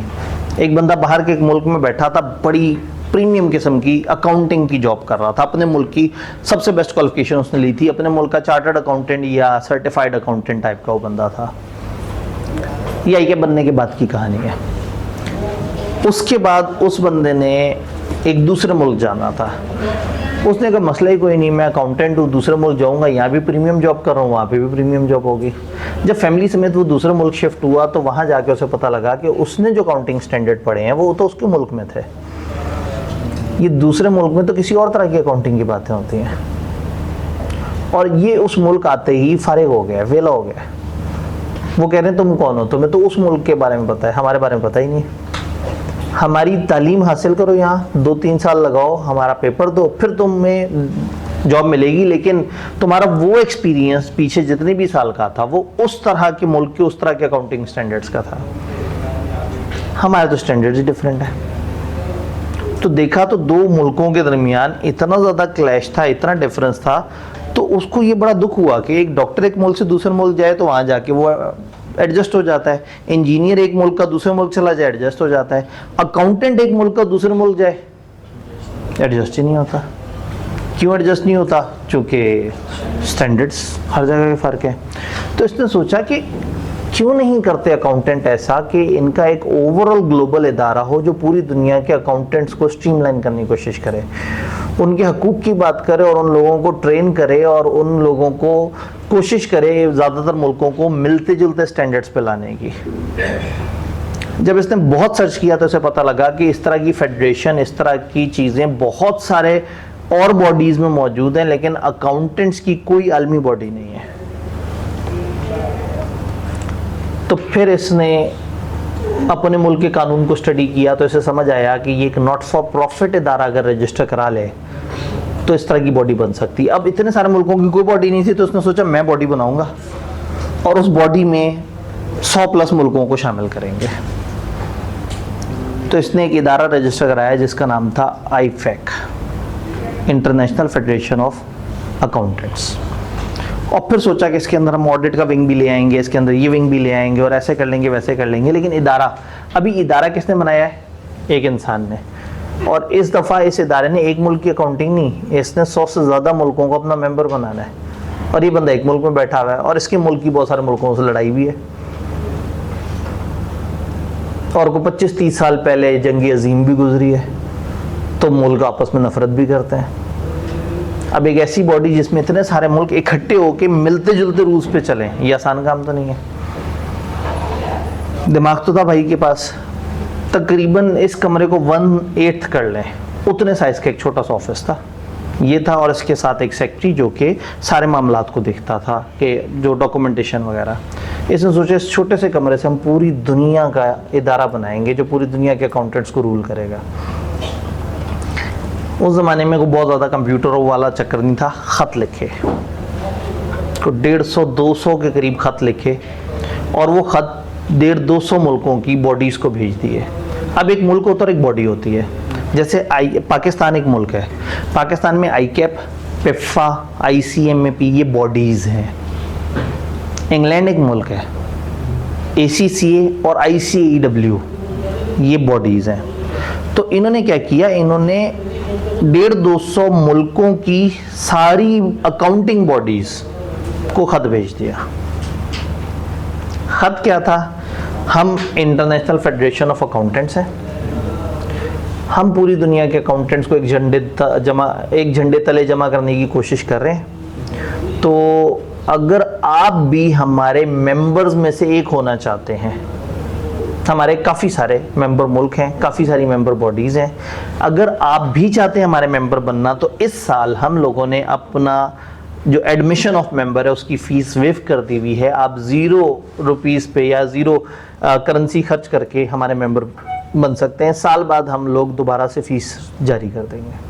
एक बंदा बाहर के एक मुल्क में बैठा था, बड़ी प्रीमियम किस्म की अकाउंटिंग की जॉब कर रहा था, अपने मुल्क की सबसे बेस्ट क्वालिफिकेशन उसने ली थी, अपने मुल्क का चार्टर्ड अकाउंटेंट या सर्टिफाइड अकाउंटेंट टाइप का वो बंदा था। ये आई कैप बनने के बाद की कहानी है। उसके बाद उस बंदे ने एक दूसरे मुल्क जाना था। उसने कहा मसला ही कोई नहीं, मैं अकाउंटेंट हूँ, दूसरे मुल्क जाऊँगा, यहाँ भी प्रीमियम जॉब कर रहा हूँ, वहाँ पे भी प्रीमियम जॉब होगी। जब फैमिली समेत वो दूसरे मुल्क शिफ्ट हुआ तो वहाँ जाके उसे पता लगा कि उसने जो अकाउंटिंग स्टैंडर्ड पढ़े हैं वो तो उसके मुल्क में थे, ये दूसरे मुल्क में तो किसी और तरह की अकाउंटिंग की बातें होती हैं। और ये उस मुल्क आते ही फारिग हो गया, वेला हो गया। वो कह रहे हैं तुम कौन हो, तुम्हें तो उस मुल्क के बारे में पता है, हमारे बारे में पता ही नहीं। हमारी तालीम हासिल करो, यहाँ 2-3 साल लगाओ, हमारा पेपर दो, फिर तुम्हें जॉब मिलेगी, लेकिन तुम्हारा वो एक्सपीरियंस पीछे जितने भी साल का था वो उस तरह के मुल्क के उस तरह के अकाउंटिंग स्टैंडर्ड्स का था। हमारे तो स्टैंडर्ड्स ही डिफरेंट है। तो देखा तो दो मुल्कों के दरमियान इतना ज़्यादा क्लैश था, इतना डिफरेंस था, तो उसको ये बड़ा दुख हुआ कि एक डॉक्टर एक मुल्क से दूसरे मुल्क जाए तो वहाँ जाके वो एडजस्ट हो जाता है, इंजीनियर एक मुल्क का दूसरे मुल्क चला जाए एडजस्ट हो जाता है, अकाउंटेंट एक मुल्क का दूसरे मुल्क जाए एडजस्ट ही नहीं होता। क्यों एडजस्ट नहीं होता? चूँकि स्टैंडर्ड्स हर जगह के फ़र्क है। तो इसने सोचा कि क्यों नहीं करते अकाउंटेंट ऐसा कि इनका एक ओवरऑल ग्लोबल इदारा हो जो पूरी दुनिया के अकाउंटेंट्स को स्ट्रीमलाइन करने की कोशिश करे, उनके हकूक़ की बात करे और उन लोगों को ट्रेन करे और उन लोगों को कोशिश करे ज़्यादातर मुल्कों को मिलते जुलते स्टैंडर्ड्स पे लाने की। जब इसने बहुत सर्च किया तो इसे पता लगा कि इस तरह की फेडरेशन, इस तरह की चीज़ें बहुत सारे और बॉडीज़ में मौजूद हैं, लेकिन अकाउंटेंट्स की कोई आलमी बॉडी नहीं है। तो फिर इसने अपने मुल्क के कानून को स्टडी किया तो इसे समझ आया कि ये एक नॉट फॉर प्रॉफिट इदारा अगर रजिस्टर करा ले तो इस तरह की बॉडी बन सकती है। अब इतने सारे मुल्कों की कोई बॉडी नहीं थी तो उसने सोचा मैं बॉडी बनाऊंगा और उस बॉडी में 100+ मुल्कों को शामिल करेंगे। तो इसने एक इदारा रजिस्टर कराया जिसका नाम था आईफेक, इंटरनेशनल फेडरेशन ऑफ अकाउंटेंट्स। और फिर सोचा कि इसके अंदर हम ऑडिट का विंग भी ले आएंगे, इसके अंदर ये विंग भी ले आएंगे और ऐसे कर लेंगे वैसे कर लेंगे। लेकिन इदारा, अभी इदारा किसने बनाया है? एक इंसान ने। और इस दफ़ा इस इदारे ने एक मुल्क की अकाउंटिंग नहीं, इसने 100 से ज़्यादा मुल्कों को अपना मेंबर बनाना है। और ये बंदा एक मुल्क में बैठा हुआ है और इसके मुल्क की बहुत सारे मुल्कों से लड़ाई भी है। और को 25-30 साल पहले जंगी अजीम भी गुजरी है, तो मुल्क आपस में नफरत भी करते हैं। अब एक ऐसी बॉडी जिसमें इतने सारे मुल्क इकट्ठे होकर मिलते जुलते रूल्स पे चलें, ये आसान काम तो नहीं है। दिमाग तो था भाई के पास, तकरीबन इस कमरे को 1/8 कर लें उतने साइज का एक छोटा सा ऑफिस था ये था, और इसके साथ एक सेक्रेटरी जो कि सारे मामलात को देखता था कि जो डॉक्यूमेंटेशन वगैरह। इसने सोचा इस छोटे से कमरे से हम पूरी दुनिया का इदारा बनाएंगे जो पूरी दुनिया के अकाउंटेंट्स को रूल करेगा। उस ज़माने में को बहुत ज़्यादा कंप्यूटरों वाला चक्कर नहीं था, ख़त लिखे को 150-200 के करीब ख़त लिखे और वो ख़त 150-200 मुल्कों की बॉडीज़ को भेज दिए। अब एक मुल्क होता है और एक बॉडी होती है। जैसे पाकिस्तान एक मुल्क है, पाकिस्तान में आईकैप, पेप्फा, ICMAP ये बॉडीज़ हैं। इंग्लैंड एक मुल्क है, ACCA और ICAEW ये बॉडीज़ हैं। तो इन्होंने क्या किया, इन्होंने 150-200 मुल्कों की सारी अकाउंटिंग बॉडीज़ को ख़त भेज दिया। ख़त क्या था हम इंटरनेशनल फेडरेशन ऑफ अकाउंटेंट्स हैं। हम पूरी दुनिया के अकाउंटेंट्स को एक झंडे तले जमा करने की कोशिश कर रहे हैं। तो अगर आप भी हमारे मेंबर्स में से एक होना चाहते हैं, हमारे काफ़ी सारे मेंबर मुल्क हैं, काफ़ी सारी मेंबर बॉडीज़ हैं, अगर आप भी चाहते हैं हमारे मेंबर बनना, तो इस साल हम लोगों ने अपना जो एडमिशन ऑफ मेंबर है उसकी फ़ीस वेव कर दी हुई है। आप ₹0 पे या 0 करेंसी खर्च करके हमारे मेंबर बन सकते हैं। साल बाद हम लोग दोबारा से फ़ीस जारी कर देंगे।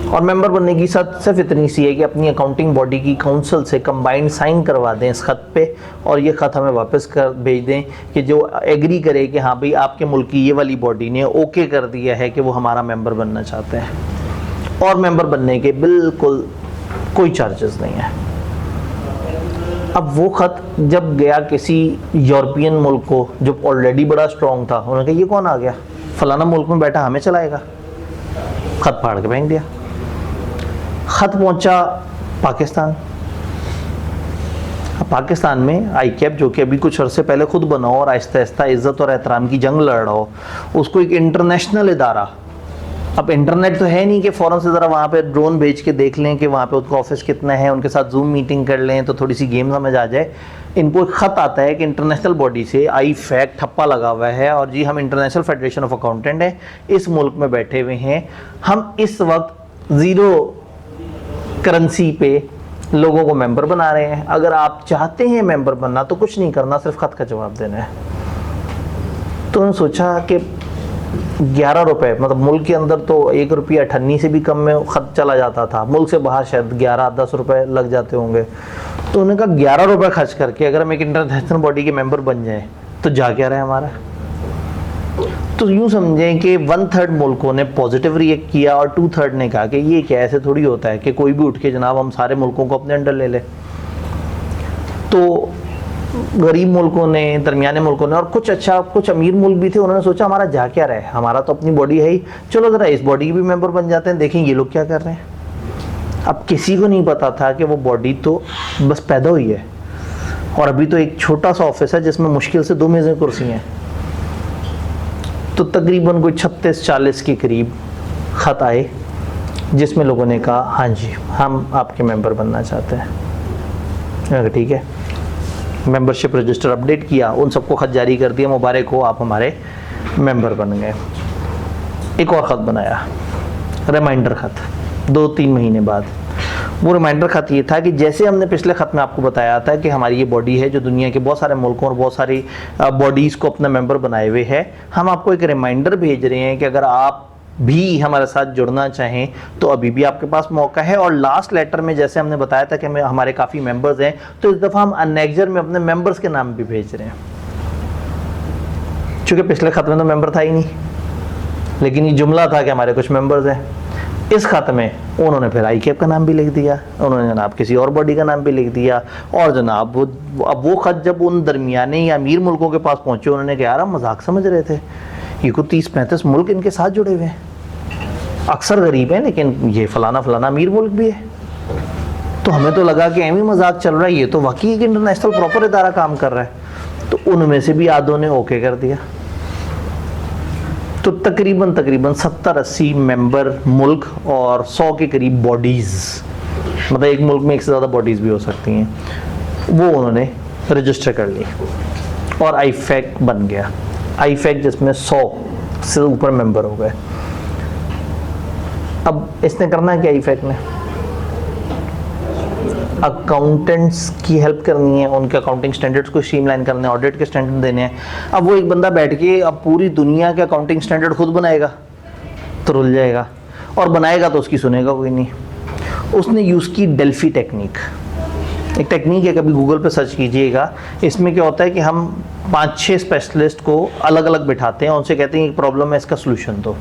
और मेंबर बनने की शर्त सिर्फ इतनी सी है कि अपनी अकाउंटिंग बॉडी की काउंसिल से कंबाइंड साइन करवा दें इस ख़त पे, और ये ख़त हमें वापस कर भेज दें कि जो एग्री करे कि हाँ भाई आपके मुल्क की ये वाली बॉडी ने ओके कर दिया है कि वो हमारा मेंबर बनना चाहते हैं। और मेंबर बनने के बिल्कुल कोई चार्जेस नहीं है। अब वो ख़त जब गया किसी यूरोपियन मुल्क को जो ऑलरेडी बड़ा स्ट्रॉन्ग था, उन्होंने कहा ये कौन आ गया, फलाना मुल्क में बैठा हमें चलाएगा, ख़त फाड़ के फेंक दिया। ख़त पहुंचा पाकिस्तान। पाकिस्तान में ICAP जो कि अभी कुछ अरसे पहले खुद बना हो और आहिस्ता आहिस्ता इज़्ज़त और एहतराम की जंग लड़ रहा हो, उसको एक इंटरनेशनल इदारा, अब इंटरनेट तो है नहीं कि फ़ौरन से ज़रा वहाँ पे ड्रोन भेज के देख लें कि वहाँ पे उनका ऑफिस कितना है, उनके साथ जूम मीटिंग कर लें तो थोड़ी सी गेम समझ आ जाए। इनको एक ख़त आता है कि इंटरनेशनल बॉडी से IFAC ठप्पा लगा हुआ है और जी हम इंटरनेशनल फेडरेशन ऑफ अकाउंटेंट हैं, इस मुल्क में बैठे हुए हैं, हम इस वक्त 0 करेंसी पे लोगों को मेंबर बना रहे हैं। अगर आप चाहते हैं मेंबर बनना तो कुछ नहीं करना, सिर्फ ख़त का जवाब देना है। तो उन्होंने सोचा कि ₹11, मतलब मुल्क के अंदर तो ₹1.98 से भी कम में ख़त चला जाता था, मुल्क से बाहर शायद 11-10 रुपए लग जाते होंगे। तो उन्होंने कहा ₹11 खर्च करके अगर हम एक इंटरनेशनल बॉडी के मेंबर बन जाए तो जा क्या रहा है हमारा। तो यूँ समझें कि 1/3 मुल्कों ने पॉजिटिव रिएक्ट किया और 2/3 ने कहा कि ये क्या, ऐसे थोड़ी होता है कि कोई भी उठ के जनाब हम सारे मुल्कों को अपने अंडर ले ले। तो गरीब मुल्कों ने, दरमियाने मुल्कों ने और कुछ अमीर मुल्क भी थे, उन्होंने सोचा हमारा जा क्या रहा है, हमारा तो अपनी बॉडी है ही, चलो ज़रा इस बॉडी के भी मेंबर बन जाते हैं, देखें ये लोग क्या कर रहे हैं। अब किसी को नहीं पता था कि वो बॉडी तो बस पैदा हुई है और अभी तो एक छोटा सा ऑफिस है जिसमें मुश्किल से 2 मेज़ें कुर्सी हैं। तो तकरीबन कोई 36-40 के करीब ख़त आए जिसमें लोगों ने कहा हाँ जी हम आपके मेंबर बनना चाहते हैं। मैंने कहा ठीक है, मेंबरशिप रजिस्टर अपडेट किया, उन सबको ख़त जारी कर दिया, मुबारक हो आप हमारे मेंबर बन गए। एक और ख़त बनाया, रिमाइंडर ख़त 2-3 महीने बाद। वो रिमाइंडर ख़त ये था कि जैसे हमने पिछले ख़त में आपको बताया था कि हमारी ये बॉडी है जो दुनिया के बहुत सारे मुल्कों और बहुत सारी बॉडीज़ को अपना मेंबर बनाए हुए है, हम आपको एक रिमाइंडर भेज रहे हैं कि अगर आप भी हमारे साथ जुड़ना चाहें तो अभी भी आपके पास मौका है। और लास्ट लेटर में जैसे हमने बताया था कि हमारे काफ़ी मेंबर्स हैं, तो इस दफ़ा हम अनेक्जर में अपने मेंबर्स के नाम भी भेज रहे हैं। चूँकि पिछले ख़त में तो मेंबर था ही नहीं, लेकिन ये जुमला था कि हमारे कुछ मेंबर्स हैं। इस ख़त में उन्होंने फिर ICAP का नाम भी लिख दिया, उन्होंने जनाब किसी और बॉडी का नाम भी लिख दिया। और जनाब अब वो ख़त जब उन दरमियाने या अमीर मुल्कों के पास पहुँचे, उन्होंने कहा यार हम मजाक समझ रहे थे, ये को 30-35 मुल्क इनके साथ जुड़े हुए हैं, अक्सर गरीब हैं लेकिन ये फलाना अमीर मुल्क भी है। तो हमें तो लगा कि एम मजाक चल रहा है, ये तो वाकई एक इंटरनेशनल प्रॉपर इदारा काम कर रहा है। तो उनमें से भी आधों ने ओके कर दिया। तो तकरीबन 70-80 मेंबर मुल्क और 100 के करीब बॉडीज़, मतलब एक मुल्क में एक से ज़्यादा बॉडीज़ भी हो सकती हैं, वो उन्होंने रजिस्टर कर ली और IFAC बन गया। IFAC जिसमें 100 से ऊपर मेंबर हो गए। अब इसने करना है क्या, IFAC ने अकाउंटेंट्स की हेल्प करनी है, उनके अकाउंटिंग स्टैंडर्ड्स को स्ट्रीमलाइन करने, ऑडिट के स्टैंडर्ड देने हैं। अब वो एक बंदा बैठ के अब पूरी दुनिया के अकाउंटिंग स्टैंडर्ड खुद बनाएगा तो रुल जाएगा, और बनाएगा तो उसकी सुनेगा कोई नहीं। उसने यूज़ की डेल्फी टेक्निक। एक टेक्निक है, कभी गूगल पे सर्च कीजिएगा। इसमें क्या होता है कि हम 5-6 स्पेशलिस्ट को अलग अलग बिठाते हैं, उनसे कहते हैं एक प्रॉब्लम है इसका सोल्यूशन दो।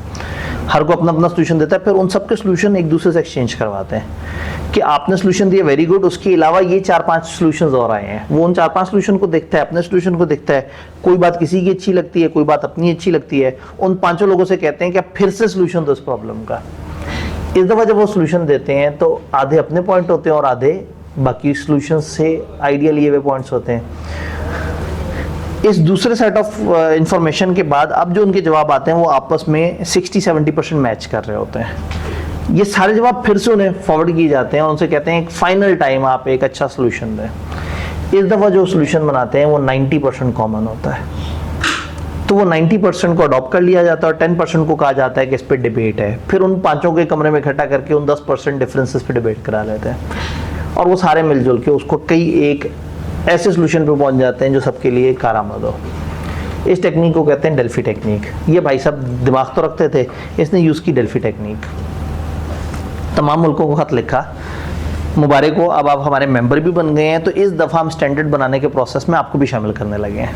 हर को अपना अपना सोल्यूशन देता है, फिर उन सबके सोल्यूशन एक दूसरे से एक्सचेंज करवाते हैं कि आपने सोल्यूशन दिया वेरी गुड, उसके अलावा ये 4-5 सोल्यूशंस और आए हैं। वो उन 4-5 सोल्यूशन को देखता है, अपने सोल्यूशन को देखता है, कोई बात किसी की अच्छी लगती है, कोई बात अपनी अच्छी लगती है, उन 5 लोगों से कहते हैं कि आप फिर से सोल्यूशन दो इस प्रॉब्लम का। इस दफ़ा जब वो सोल्यूशन देते हैं तो आधे अपने पॉइंट होते हैं और आधे बाकी सोल्यूशन से आइडिया लिए हुए पॉइंट्स होते हैं। इस दूसरे सेट ऑफ इंफॉर्मेशन के बाद अब जो उनके जवाब आते हैं वो आपस में 60-70% मैच कर रहे होते हैं। ये सारे जवाब फिर से उन्हें फॉरवर्ड किए जाते हैं और उनसे कहते हैं एक फाइनल टाइम आप एक अच्छा सोल्यूशन दें। इस दफ़ा जो सोल्यूशन बनाते हैं वो 90% कॉमन होता है, तो वो 90% को अडॉप्ट कर लिया जाता है और 10% को कहा जाता है कि इस पर डिबेट है। फिर उन पांचों के कमरे में इकट्ठा करके उन 10% डिफरेंसेस पे डिबेट करा लेते हैं और वो सारे मिलजुल के उसको कई एक ऐसे सोल्यूशन पे पहुंच जाते हैं जो सबके लिए कारआमद हो। इस टेक्निक को कहते हैं डेल्फी टेक्निक। ये भाई साहब दिमाग तो रखते थे, इसने यूज़ की डेल्फी टेक्निक, तमाम मुल्कों को खत लिखा, मुबारक हो अब आप हमारे मेंबर भी बन गए हैं, तो इस दफ़ा हम स्टैंडर्ड बनाने के प्रोसेस में आपको भी शामिल करने लगे हैं।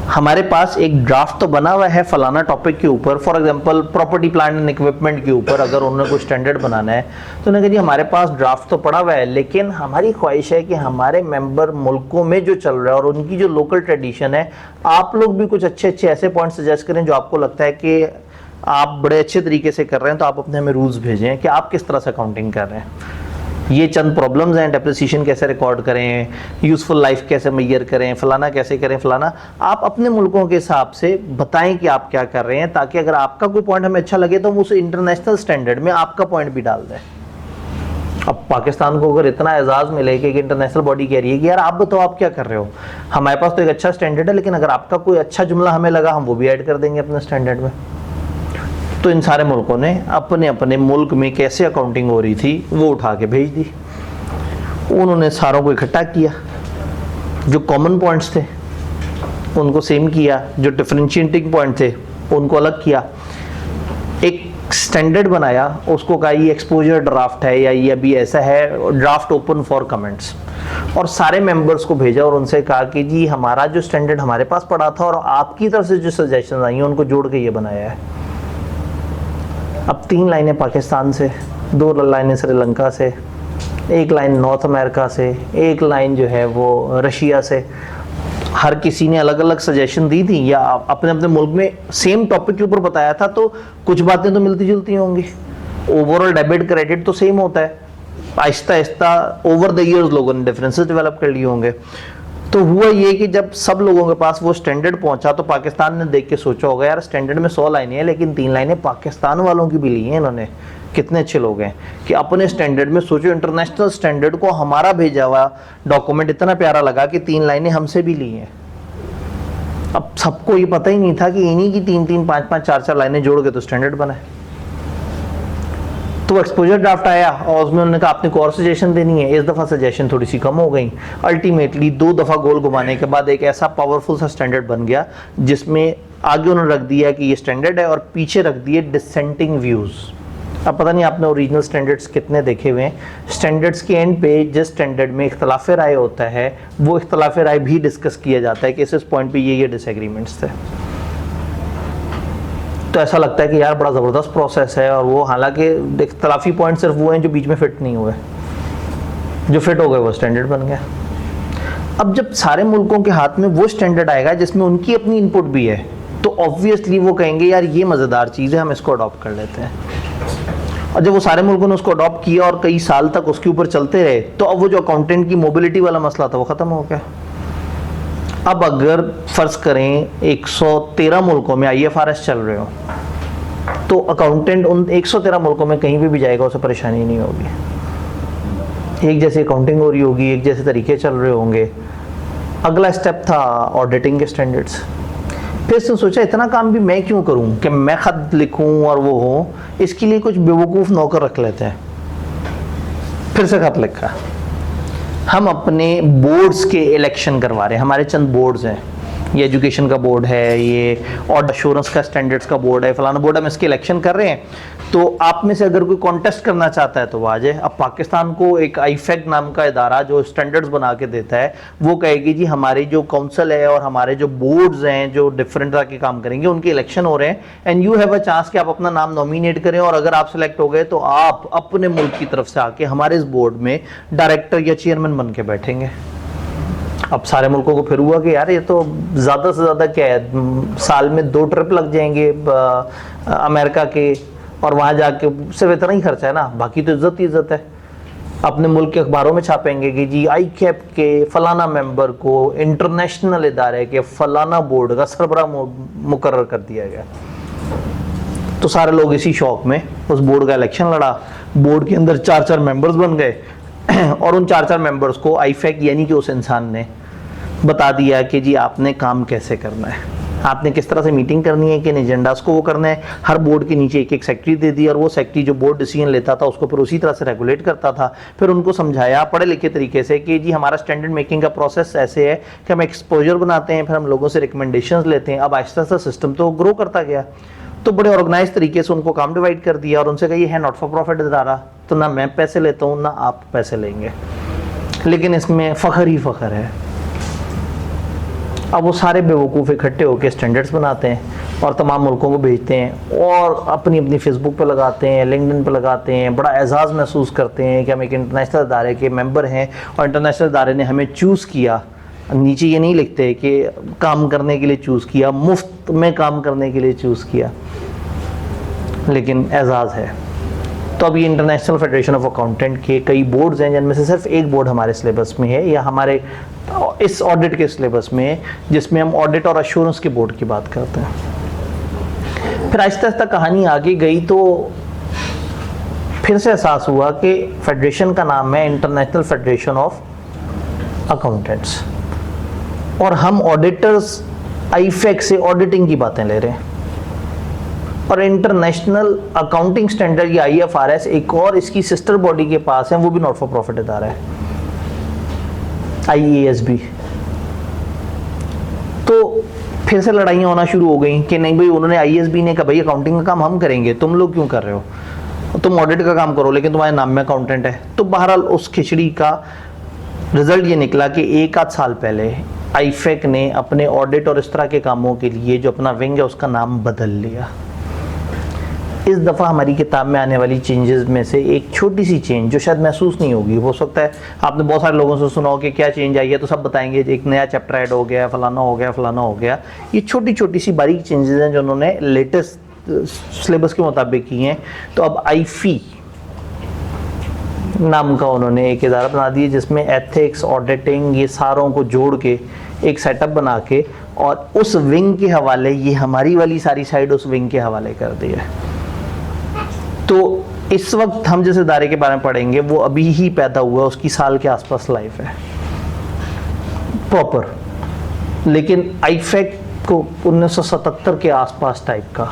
हमारे पास एक ड्राफ्ट तो बना हुआ है फलाना टॉपिक के ऊपर, for example property plant and equipment के ऊपर अगर उन्होंने कोई स्टैंडर्ड बनाना है तो उन्होंने कहा जी हमारे पास ड्राफ्ट तो पड़ा हुआ है, लेकिन हमारी ख्वाहिश है कि हमारे मेंबर मुल्कों में जो चल रहा है और उनकी जो लोकल ट्रेडिशन है, आप लोग भी कुछ अच्छे अच्छे ऐसे पॉइंट सजेस्ट करें जो आपको लगता है कि आप बड़े अच्छे तरीके से कर रहे हैं, तो आप अपने हमें रूल्स भेजें कि आप किस तरह से अकाउंटिंग कर रहे हैं। ये चंद प्रॉब्लम्स हैं, डेप्रिसिएशन कैसे रिकॉर्ड करें, यूज़फुल लाइफ कैसे मेजर करें, फलाना कैसे करें, फलाना आप अपने मुल्कों के हिसाब से बताएं कि आप क्या कर रहे हैं, ताकि अगर आपका कोई पॉइंट हमें अच्छा लगे तो हम उस इंटरनेशनल स्टैंडर्ड में आपका पॉइंट भी डाल दें। अब पाकिस्तान को अगर इतना एजाज़ मिले कि एक इंटरनेशनल बॉडी कह रही है कि यार आप बताओ आप क्या कर रहे हो, हमारे पास तो एक अच्छा स्टैंडर्ड है, लेकिन अगर आपका कोई अच्छा जुमला हमें लगा हम वो भी ऐड कर देंगे अपने स्टैंडर्ड में। तो इन सारे मुल्कों ने अपने अपने मुल्क में कैसे अकाउंटिंग हो रही थी वो उठा के भेज दी। उन्होंने सारों को इकट्ठा किया, जो कॉमन पॉइंट्स थे उनको सेम किया, जो डिफरेंशिएटिंग पॉइंट थे उनको अलग किया, एक स्टैंडर्ड बनाया, उसको कहा ये एक्सपोजर ड्राफ्ट है या ये अभी ऐसा है, ड्राफ्ट ओपन फॉर कमेंट्स, और सारे मेंबर्स को भेजा और उनसे कहा कि जी हमारा जो स्टैंडर्ड हमारे पास पड़ा था और आपकी तरफ से जो सजेशन आई हैं उनको जोड़ के ये बनाया है। अब 3 लाइनें पाकिस्तान से, 2 लाइनें श्रीलंका से, 1 लाइन नॉर्थ अमेरिका से, 1 लाइन जो है वो रशिया से, हर किसी ने अलग अलग सजेशन दी थी या अपने अपने मुल्क में सेम टॉपिक के ऊपर बताया था, तो कुछ बातें तो मिलती जुलती होंगी। ओवरऑल डेबिट क्रेडिट तो सेम होता है, Aahista Aahista over the years लोगों ने डिफरेंसेस डेवलप कर लिए होंगे। तो हुआ ये कि जब सब लोगों के पास वो स्टैंडर्ड पहुंचा तो पाकिस्तान ने देख के सोचा होगा यार स्टैंडर्ड में 100 लाइनें हैं, लेकिन 3 लाइनें पाकिस्तान वालों की भी ली हैं इन्होंने, कितने अच्छे लोग हैं कि अपने स्टैंडर्ड में सोचो, इंटरनेशनल स्टैंडर्ड को हमारा भेजा हुआ डॉक्यूमेंट इतना प्यारा लगा कि 3 लाइनें हमसे भी ली हैं। अब सबको ये पता ही नहीं था कि इन्हीं की 3-3, 5-5, 4-4 लाइनें जोड़ के तो स्टैंडर्ड बना है। तो एक्सपोजर ड्राफ्ट आया और उसमें उन्होंने कहा आपने को और सजेशन देनी है। इस दफ़ा सजेशन थोड़ी सी कम हो गई, अल्टीमेटली 2 दफ़ा गोल घुमाने के बाद एक ऐसा पावरफुल सा स्टैंडर्ड बन गया जिसमें आगे उन्होंने रख दिया कि ये स्टैंडर्ड है और पीछे रख दिए डिसेंटिंग व्यूज़। अब पता नहीं आपने ओरिजिनल स्टैंडर्ड्स कितने देखे हुए हैं, स्टैंडर्ड्स के एंड पे जिस स्टैंडर्ड में इख्तलाफ राय होता है वो इख्तलाफ राय भी डिस्कस किया जाता है कि इस पॉइंट पे ये डिसएग्रीमेंट्स थे। तो ऐसा लगता है कि यार बड़ा ज़बरदस्त प्रोसेस है, और वो हालांकि इख्तलाफी पॉइंट सिर्फ वो हैं जो बीच में फिट नहीं हुए, जो फिट हो गए वो स्टैंडर्ड बन गया। अब जब सारे मुल्कों के हाथ में वो स्टैंडर्ड आएगा जिसमें उनकी अपनी इनपुट भी है, तो ऑब्वियसली वो कहेंगे यार ये मज़ेदार चीज़ है, हम इसको अडॉप्ट कर लेते हैं। और जब वो सारे मुल्कों ने उसको अडॉप्ट किया और कई साल तक उसके ऊपर चलते रहे, तो अब वो जो अकाउंटेंट की मोबिलिटी वाला मसला था वो ख़त्म हो गया। अब अगर फ़र्ज़ करें 113 मुल्कों में IFRS चल रहे हो, तो अकाउंटेंट उन 113 मुल्कों में कहीं भी जाएगा उसे परेशानी नहीं होगी, एक जैसी अकाउंटिंग हो रही होगी, एक जैसे तरीके चल रहे होंगे। अगला स्टेप था ऑडिटिंग के स्टैंडर्ड्स। फिर उसने सोचा इतना काम भी मैं क्यों करूं कि मैं ख़त लिखूं और वो हो, इसके लिए कुछ बेवकूफ़ नौकर रख लेते हैं। फिर से ख़त लिखा, हम अपने बोर्ड्स के इलेक्शन करवा रहे हैं, हमारे चंद बोर्ड्स हैं, ये एजुकेशन का बोर्ड है, ये और एश्योरेंस का स्टैंडर्ड्स का बोर्ड है, फलाना बोर्ड, हम इसके इलेक्शन कर रहे हैं, तो आप में से अगर कोई कॉन्टेस्ट करना चाहता है तो वो आ जाए। अब पाकिस्तान को एक आईफेक नाम का इदारा जो स्टैंडर्ड्स बना के देता है वो कहेगी जी हमारी जो काउंसिल है और हमारे जो बोर्ड्स हैं जो डिफरेंट तरह के काम करेंगे उनके इलेक्शन हो रहे हैं, and you have a chance कि आप अपना नाम नॉमिनेट करें, और अगर आप सिलेक्ट हो गए तो आप अपने मुल्क की तरफ से आके हमारे इस बोर्ड में डायरेक्टर या चेयरमैन बन के बैठेंगे। अब सारे मुल्कों को फिर हुआ कि यार ये तो ज़्यादा से ज़्यादा क्या है, साल में 2 ट्रिप लग जाएंगे अमेरिका के, और वहाँ जाके सिर्फ इतना ही खर्चा है ना, बाकी तो इज्जत ही इज्जत है। अपने मुल्क के अखबारों में छापेंगे कि जी ICAP के फलाना मेंबर को इंटरनेशनल इदारे के फलाना बोर्ड का सरबराह मुकर्रर कर दिया गया। तो सारे लोग इसी शौक में उस बोर्ड का इलेक्शन लड़ा, बोर्ड के अंदर 4-4 मेंबर्स बन गए और उन 4-4 मेंबर्स को IFAC यानी कि उस इंसान ने बता दिया कि जी आपने काम कैसे करना है, आपने किस तरह से मीटिंग करनी है, किन एजेंडास को वो करना है। हर बोर्ड के नीचे एक सेक्रेटरी दे दी और वो सेक्रेटरी जो बोर्ड डिसीजन लेता था उसको फिर उसी तरह से रेगुलेट करता था। फिर उनको समझाया पढ़े लिखे तरीके से कि जी हमारा स्टैंडर्ड मेकिंग का प्रोसेस ऐसे है कि हम एक्सपोजर बनाते हैं, फिर हम लोगों से रिकमेंडेशंस लेते हैं। अब आहिस्ता आहिस्ता सिस्टम तो ग्रो करता गया, तो बड़े ऑर्गेनाइज तरीके से उनको काम डिवाइड कर दिया और उनसे कहा ये है नॉट फॉर प्रॉफिट इदारा, तो ना मैं पैसे लेता हूँ ना आप पैसे लेंगे, लेकिन इसमें फ़ख्र ही फ़ख्र है। अब वो सारे बेवकूफ़ इकट्ठे होकर स्टैंडर्ड्स बनाते हैं और तमाम मुल्कों को भेजते हैं और अपनी अपनी फेसबुक पे लगाते हैं, लिंक्डइन पे लगाते हैं, बड़ा एजाज़ महसूस करते हैं कि हम एक इंटरनेशनल इदारे के मेंबर हैं और इंटरनेशनल इदारे ने हमें चूज़ किया। नीचे ये नहीं लिखते कि काम करने के लिए चूज़ किया, मुफ्त में काम करने के लिए चूज़ किया, लेकिन एजाज़ है। तो अब ये इंटरनेशनल फेडरेशन ऑफ अकाउंटेंट के कई बोर्ड्स हैं जिनमें से सिर्फ एक बोर्ड हमारे सिलेबस में है या हमारे इस ऑडिट के सिलेबस में है, जिसमें हम ऑडिट और अश्योरेंस के बोर्ड की बात करते हैं। फिर आहिस्ता आहिस्ता कहानी आगे गई तो फिर से एहसास हुआ कि फेडरेशन का नाम है इंटरनेशनल फेडरेशन ऑफ अकाउंटेंट्स और हम ऑडिटर्स IFAC से ऑडिटिंग की बातें ले रहे हैं और इंटरनेशनल अकाउंटिंग स्टैंडर्ड या IFRS एक और इसकी सिस्टर बॉडी के पास है, वो भी नॉट फॉर प्रॉफिट इदारा है, IASB। तो फिर से लड़ाइयाँ होना शुरू हो गई कि नहीं भाई, उन्होंने IASB ने कहा भाई अकाउंटिंग का काम हम करेंगे, तुम लोग क्यों कर रहे हो, तुम ऑडिट का काम करो लेकिन तुम्हारे नाम में अकाउंटेंट है। तो बहरहाल उस खिचड़ी का रिजल्ट ये निकला कि 1 आध साल पहले IFAC ने अपने ऑडिट और इस तरह के कामों के लिए जो अपना विंग है उसका नाम बदल लिया। इस दफ़ा हमारी किताब में आने वाली चेंजेस में से एक छोटी सी चेंज जो शायद महसूस नहीं होगी, हो सकता है आपने बहुत सारे लोगों से सुना हो कि क्या चेंज आई है, तो सब बताएंगे एक नया चैप्टर ऐड हो गया, फलाना हो गया, फलाना हो गया। ये छोटी छोटी सी बारीक चेंजेस हैं जो उन्होंने लेटेस्ट सिलेबस के मुताबिक की हैं। तो अब IFE नाम का उन्होंने एक इदारा बना दिया जिसमें एथिक्स, ऑडिटिंग, ये सारों को जोड़ के एक सेटअप बना के और उस विंग के हवाले, ये हमारी वाली सारी साइड उस विंग के हवाले कर दी है। तो इस वक्त हम जिस इदारे के बारे में पढ़ेंगे वो अभी ही पैदा हुआ है, उसकी साल के आसपास लाइफ है प्रॉपर, लेकिन IFAC को 1977 के आसपास टाइप का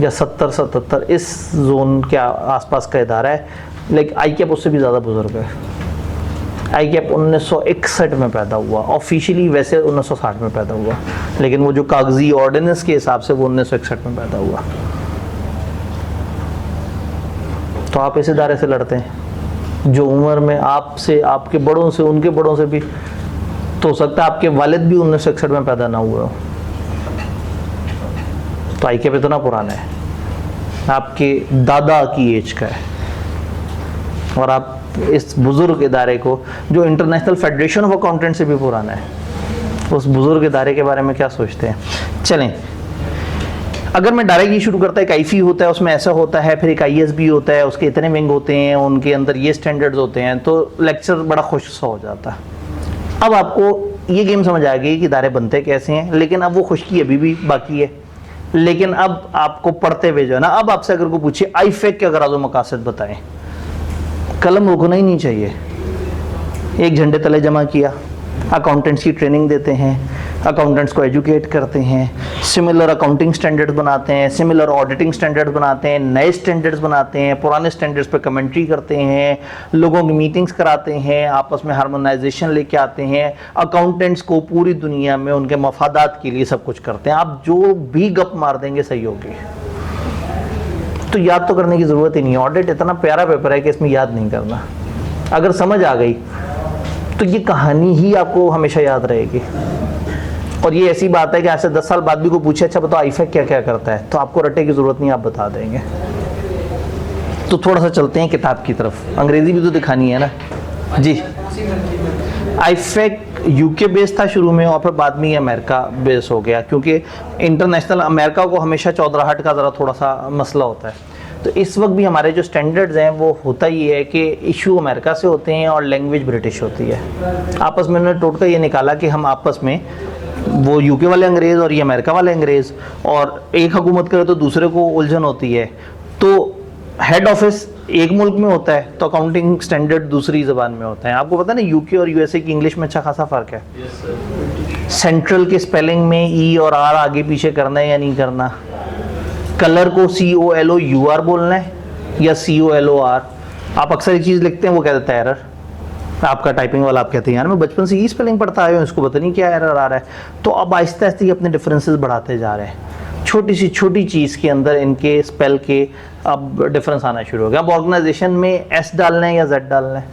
या 70-77 इस जोन के आसपास का इदारा है, लेकिन ICAP उससे भी ज़्यादा बुजुर्ग है। ICAP 1961 में पैदा हुआ, ऑफिशियली वैसे 1960 में पैदा हुआ, लेकिन वो जो कागजी ऑर्डिनेंस के हिसाब से वो 1961 में पैदा हुआ। तो आप इस इदारे से लड़ते हैं जो उम्र में आपसे, आपके बड़ों से, उनके बड़ों से भी, तो हो सकता है आपके वालिद भी 1961 में पैदा ना हुए हो। तो ICAP इतना पुराना है, आपके दादा की एज का है, और आप इस बुजुर्ग इदारे को जो इंटरनेशनल फेडरेशन ऑफ अकाउंटेंट से भी पुराना है, उस बुजुर्ग इदारे के बारे में क्या सोचते हैं। चलें, अगर मैं डायरेक्ट ये शुरू करता है, एक IFE होता है, उसमें ऐसा होता है, फिर एक ISB होता है, उसके इतने विंग होते हैं, उनके अंदर ये स्टैंडर्ड्स होते हैं, तो लेक्चर बड़ा खुश सा हो जाता है। अब आपको ये गेम समझ आ गई कि इदारे बनते कैसे हैं, लेकिन अब वो खुशकी अभी भी बाकी है। लेकिन अब आपको पढ़ते हुए जो है ना, अब आपसे अगर को पूछे IFAC के अगर मकासद बताएं, कलम रुकना ही नहीं चाहिए। एक झंडे तले जमा किया, अकाउंटेंट्स की ट्रेनिंग देते हैं, अकाउंटेंट्स को एजुकेट करते हैं, सिमिलर अकाउंटिंग स्टैंडर्ड्स बनाते हैं, सिमिलर ऑडिटिंग स्टैंडर्ड्स बनाते हैं, नए स्टैंडर्ड्स बनाते हैं, पुराने स्टैंडर्ड्स पे कमेंट्री करते हैं, लोगों की मीटिंग्स कराते हैं, आपस में हार्मोनाइजेशन लेके आते हैं, अकाउंटेंट्स को पूरी दुनिया में उनके मफादात के लिए सब कुछ करते हैं। आप जो भी गप मार देंगे सही होगी, तो याद तो करने की ज़रूरत ही नहीं है। ऑडिट इतना प्यारा पेपर है कि इसमें याद नहीं करना, अगर समझ आ गई तो ये कहानी ही आपको हमेशा याद रहेगी। और ये ऐसी बात है कि आज से 10 साल बाद भी कोई पूछे अच्छा बताओ IFAC क्या क्या करता है, तो आपको रटे की ज़रूरत नहीं, आप बता देंगे। तो थोड़ा सा चलते हैं किताब की तरफ, अंग्रेज़ी भी तो दिखानी है ना जी। IFAC UK बेस था शुरू में और फिर बाद में ये अमेरिका बेस हो गया, क्योंकि इंटरनेशनल अमेरिका को हमेशा चौधराहट का ज़रा थोड़ा सा मसला होता है। तो इस वक्त भी हमारे जो स्टैंडर्ड्स हैं वो होता ही है कि इशू अमेरिका से होते हैं और लैंग्वेज ब्रिटिश होती है। आपस में उन्होंने टोटका ये निकाला कि हम आपस में, वो यूके वाले अंग्रेज़ और ये अमेरिका वाले अंग्रेज़, और एक हुकूमत करे तो दूसरे को उलझन होती है। तो हेड ऑफिस एक मुल्क में होता है तो अकाउंटिंग स्टैंडर्ड दूसरी ज़बान में होता है। आपको पता है ना, यूके और यूएसए की इंग्लिश में अच्छा खासा फ़र्क है। सेंट्रल के स्पेलिंग में ई और आर आगे पीछे करना है या नहीं करना, कलर को COLOUR बोलना है या COLOR। आप अक्सर एक चीज़ लिखते हैं, वो कह देता है एरर। आपका टाइपिंग वाला आप कहते हैं यार मैं बचपन से ही स्पेलिंग पढ़ता आया हूँ, इसको पता नहीं क्या एरर आ रहा है। तो अब आहिस्ता आहिस्ता अपने डिफरेंसेस बढ़ाते जा रहे हैं। छोटी सी छोटी चीज़ के अंदर इनके स्पेल के अब डिफरेंस आना शुरू हो गया। अब ऑर्गेनाइजेशन में S डालना है या Z डालना है,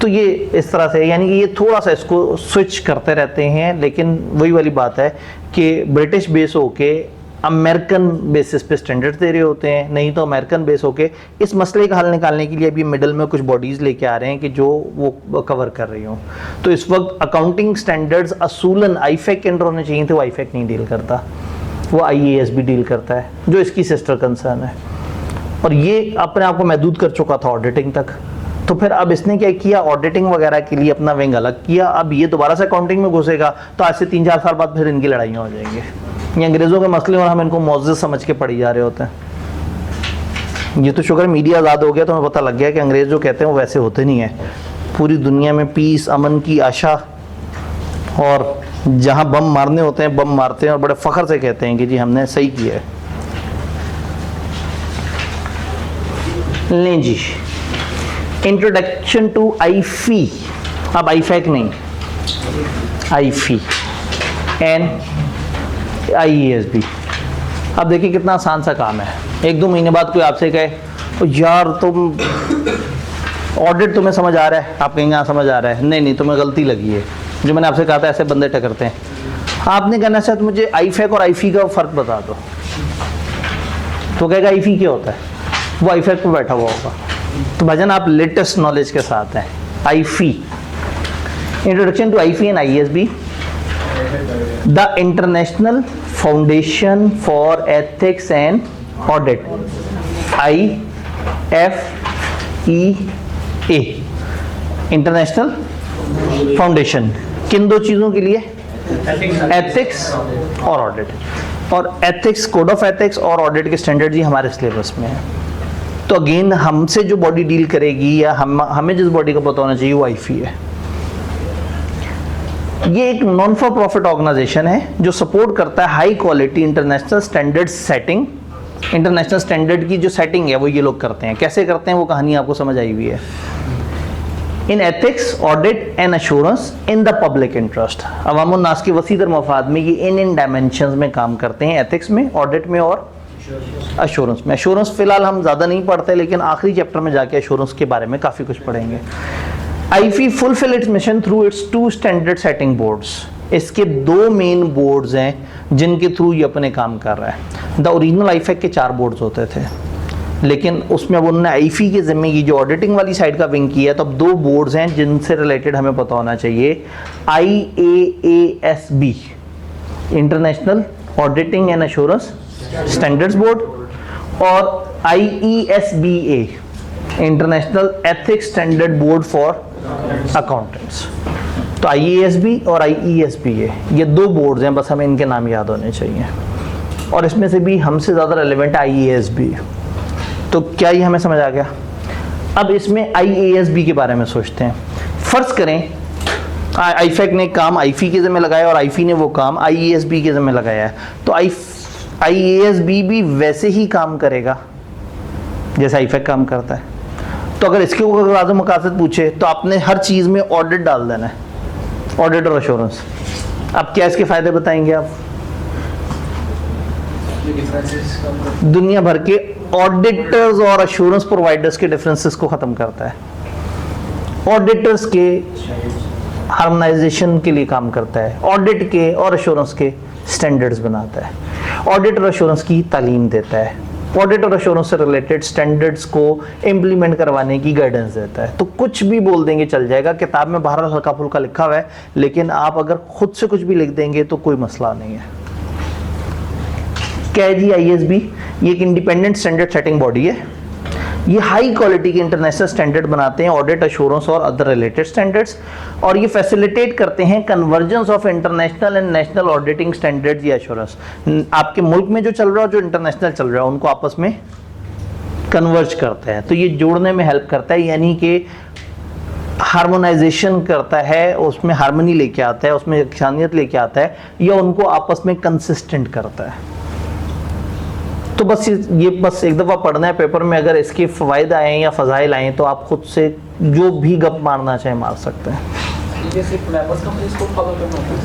तो ये इस तरह से, यानी कि ये थोड़ा सा इसको स्विच करते रहते हैं। लेकिन वही वाली बात है कि ब्रिटिश बेस होके अमेरिकन बेसिस पे स्टैंडर्ड्स दे रहे होते हैं, नहीं तो अमेरिकन बेस होके इस मसले का हल निकालने के लिए अभी मिडल में कुछ बॉडीज़ लेके आ रहे हैं कि जो वो कवर कर रही हूँ। तो इस वक्त अकाउंटिंग स्टैंडर्ड्स असूलन IFAC के अंडर होने चाहिए थे, वो IFAC नहीं डील करता, वो IASB डील करता है, जो इसकी सिस्टर कंसर्न है। और ये अपने आप को महदूद कर चुका था ऑडिटिंग तक। तो फिर अब इसने क्या किया, ऑडिटिंग वगैरह के लिए अपना विंग अलग किया। अब ये दोबारा से अकाउंटिंग में घुसेगा तो आज से 3-4 साल बाद फिर इनकी लड़ाइयाँ हो जाएंगी। ये अंग्रेज़ों के मसले और हम इनको मौजूद समझ के पढ़ी जा रहे होते हैं। ये तो शुक्र मीडिया आज़ाद हो गया तो हमें पता लग गया कि अंग्रेज़ जो कहते हैं वो वैसे होते नहीं है। पूरी दुनिया में पीस, अमन की आशा, और जहाँ बम मारने होते हैं बम मारते हैं और बड़े फ़ख्र से कहते हैं कि जी हमने सही किया है। लें जी, इंट्रोडक्शन टू IFI, अब IFAC नहीं, IFI एंड IASB। अब देखिए कितना आसान सा काम है। 1-2 महीने बाद कोई आपसे कहे तो यार तुम ऑडिट तुम्हें समझ आ रहा है, आप कहेंगे हाँ समझ आ रहा है, नहीं तुम्हें गलती लगी है, जो मैंने आपसे कहा था ऐसे बंदे टकरते हैं। आपने कहना चाहे तो मुझे IFAC और IFI का फ़र्क बता दो, तो कहेगा IFI क्या होता है, वो IFAC पर बैठा हुआ होगा। तो भजन आप लेटेस्ट नॉलेज के साथ हैं। IFI, introduction to IFI and IASB, the international foundation for ethics and audit, IFEA, international foundation किन 2 चीज़ों के लिए, एथिक्स और ऑडिट। और एथिक्स, कोड ऑफ एथिक्स और ऑडिट के स्टैंडर्ड ही हमारे सिलेबस में है। तो अगेन हमसे जो बॉडी डील करेगी या हमें जिस बॉडी का पता होना चाहिए वो IFI है। ये एक नॉन फॉर प्रॉफिट ऑर्गेनाइजेशन है जो सपोर्ट करता है high quality international standard setting. International standard की जो सेटिंग है वो ये लोग करते हैं। कैसे करते हैं वो कहानी आपको समझ आई हुई है। In ethics, audit and assurance in the public interest, अवामुन नास के वसीदर मफाद में ये इन डायमेंशंस में काम करते हैं, एथिक्स में, ऑडिट में और एश्योरेंस में। एश्योरेंस फिलहाल हम ज़्यादा नहीं पढ़ते, लेकिन आखिरी चैप्टर में जाके एश्योरेंस के बारे में काफ़ी कुछ पढ़ेंगे। IFI fulfill its mission through its 2 standard setting boards। इसके 2 मेन बोर्ड्स हैं जिनके थ्रू ये अपने काम कर रहा है। द ओरिजिनल IFAC के 4 बोर्ड्स होते थे, लेकिन उसमें अब उन्होंने IFI के ज़िम्मे की जो ऑडिटिंग वाली साइड का विंग किया है, तो अब 2 बोर्ड्स हैं जिनसे रिलेटेड हमें पता होना चाहिए। IAASB, international auditing and assurance standards board, और IESBA, international ethics standard board for accountants. तो IASB और IESBA ये 2 बोर्ड्स हैं, बस हमें इनके नाम याद होने चाहिए। और इसमें से भी हमसे ज़्यादा रेलेवेंट है IASB। तो क्या ये हमें समझ आ गया? अब इसमें IASB के बारे में सोचते हैं। फ़र्ज़ करें IFAC ने काम IFI के ज़िम्मे लगाया और IFI ने वो काम IASB के ज़िम्मे लगाया है, तो IASB भी वैसे ही काम करेगा जैसे IFAC काम करता है। तो अगर इसके ऊपर लाज़िम मकासद पूछे तो आपने हर चीज़ में ऑडिट डाल देना है, ऑडिट और एश्योरेंस। अब क्या इसके फ़ायदे बताएंगे आप? दुनिया भर के ऑडिटर्स और एश्योरेंस प्रोवाइडर्स के डिफरेंसेस को ख़त्म करता है। ऑडिटर्स के हार्मोनाइजेशन के लिए काम करता है, ऑडिट के और एश्योरेंस के स्टैंडर्ड्स बनाता है, ऑडिट और एश्योरेंस की तालीम देता है, ऑडिट और एश्योरेंस से रिलेटेड स्टैंडर्ड्स को इम्प्लीमेंट करवाने की गाइडेंस देता है। तो कुछ भी बोल देंगे चल जाएगा, किताब में बहरहाल हल्का फुल्का लिखा हुआ है, लेकिन आप अगर खुद से कुछ भी लिख देंगे तो कोई मसला नहीं है। क्या है जी ISB? ये एक इंडिपेंडेंट स्टैंडर्ड सेटिंग बॉडी है। ये हाई क्वालिटी के इंटरनेशनल स्टैंडर्ड बनाते हैं, ऑडिट, एश्योरेंस और अदर रिलेटेड स्टैंडर्ड्स, और ये फैसिलिटेट करते हैं convergence of international and national auditing standards या एश्योरेंस। आपके मुल्क में जो चल रहा है, जो इंटरनेशनल चल रहा है, उनको आपस में कन्वर्ज करता है। तो ये जोड़ने में हेल्प करता है, यानी कि हार्मोनाइजेशन करता है, उसमें हार्मनी लेके आता है, उसमें यकसानियत लेके आता है, या उनको आपस में कंसिस्टेंट करता है। तो बस ये बस एक दफ़ा पढ़ना है पेपर में, अगर इसके फ़वाइद आए या फ़ज़ाइल आए तो आप खुद से जो भी गप मारना चाहे मार सकते हैं।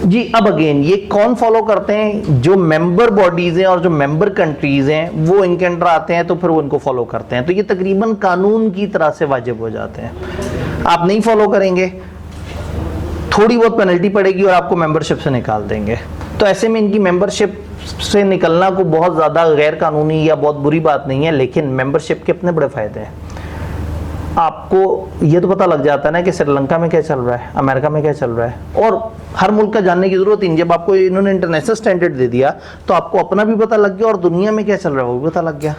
जी अब अगेन ये कौन फॉलो करते हैं? जो मेंबर बॉडीज़ हैं और जो मेंबर कंट्रीज़ हैं वो इनके अंडर आते हैं, तो फिर वो इनको फॉलो करते हैं। तो ये तकरीबन कानून की तरह से वाजिब हो जाते हैं। आप नहीं फॉलो करेंगे, थोड़ी बहुत पेनल्टी पड़ेगी और आपको मेंबरशिप से निकाल देंगे। तो ऐसे में इनकी मेंबरशिप से निकलना को बहुत ज़्यादा गैर कानूनी या बहुत बुरी बात नहीं है, लेकिन मेंबरशिप के अपने बड़े फ़ायदे हैं। आपको ये तो पता लग जाता है ना कि श्रीलंका में क्या चल रहा है, अमेरिका में क्या चल रहा है, और हर मुल्क का जानने की ज़रूरत ही नहीं। जब आपको इन्होंने इंटरनेशनल स्टैंडर्ड दे दिया तो आपको अपना भी पता लग गया और दुनिया में क्या चल रहा है वो भी पता लग गया।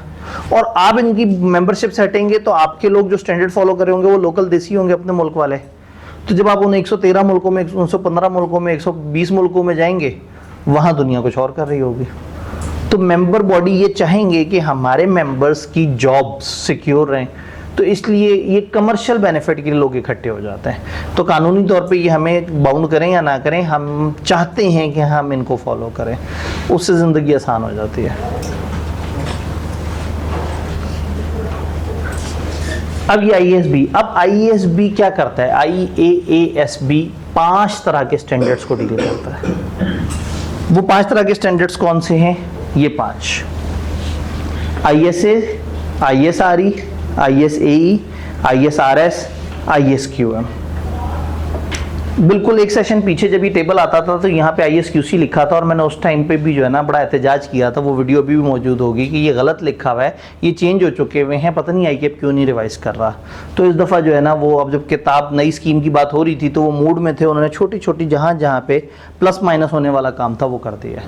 और आप इनकी मेंबरशिप से हटेंगे तो आपके लोग जो स्टैंडर्ड फॉलो कर रहे होंगे वो लोकल देसी होंगे, अपने मुल्क वाले। तो जब आप उन 113 मुल्कों में, 115 मुल्कों में, 120 मुल्कों में जाएंगे, वहाँ दुनिया कुछ और कर रही होगी। तो मेंबर बॉडी ये चाहेंगे कि हमारे मेंबर्स की जॉब्स सिक्योर रहें, तो इसलिए ये कमर्शियल बेनिफिट के लिए लोग इकट्ठे हो जाते हैं। तो कानूनी तौर पे ये हमें बाउंड करें या ना करें, हम चाहते हैं कि हम इनको फॉलो करें, उससे ज़िंदगी आसान हो जाती है। अब ये IASB, अब IASB क्या करता है? IAASB 5 तरह के स्टैंडर्ड्स को डील करता है। वो 5 तरह के स्टैंडर्ड्स कौन से हैं? ये 5: ISA, ISRE, ISAE, ISRS, ISQM। बिल्कुल एक सेशन पीछे जब ये टेबल आता था तो यहाँ पे ISQC लिखा था, और मैंने उस टाइम पे भी जो है ना बड़ा एहतजाज किया था। वो वीडियो अभी भी मौजूद होगी कि ये गलत लिखा हुआ है, ये चेंज हो चुके हुए हैं, पता नहीं ICAP क्यों नहीं रिवाइज कर रहा। तो इस दफ़ा जो है ना वो, अब जब किताब नई स्कीम की बात हो रही थी तो वो मूड में थे, उन्होंने छोटी छोटी जहाँ जहाँ पे प्लस माइनस होने वाला काम था वो कर दिया।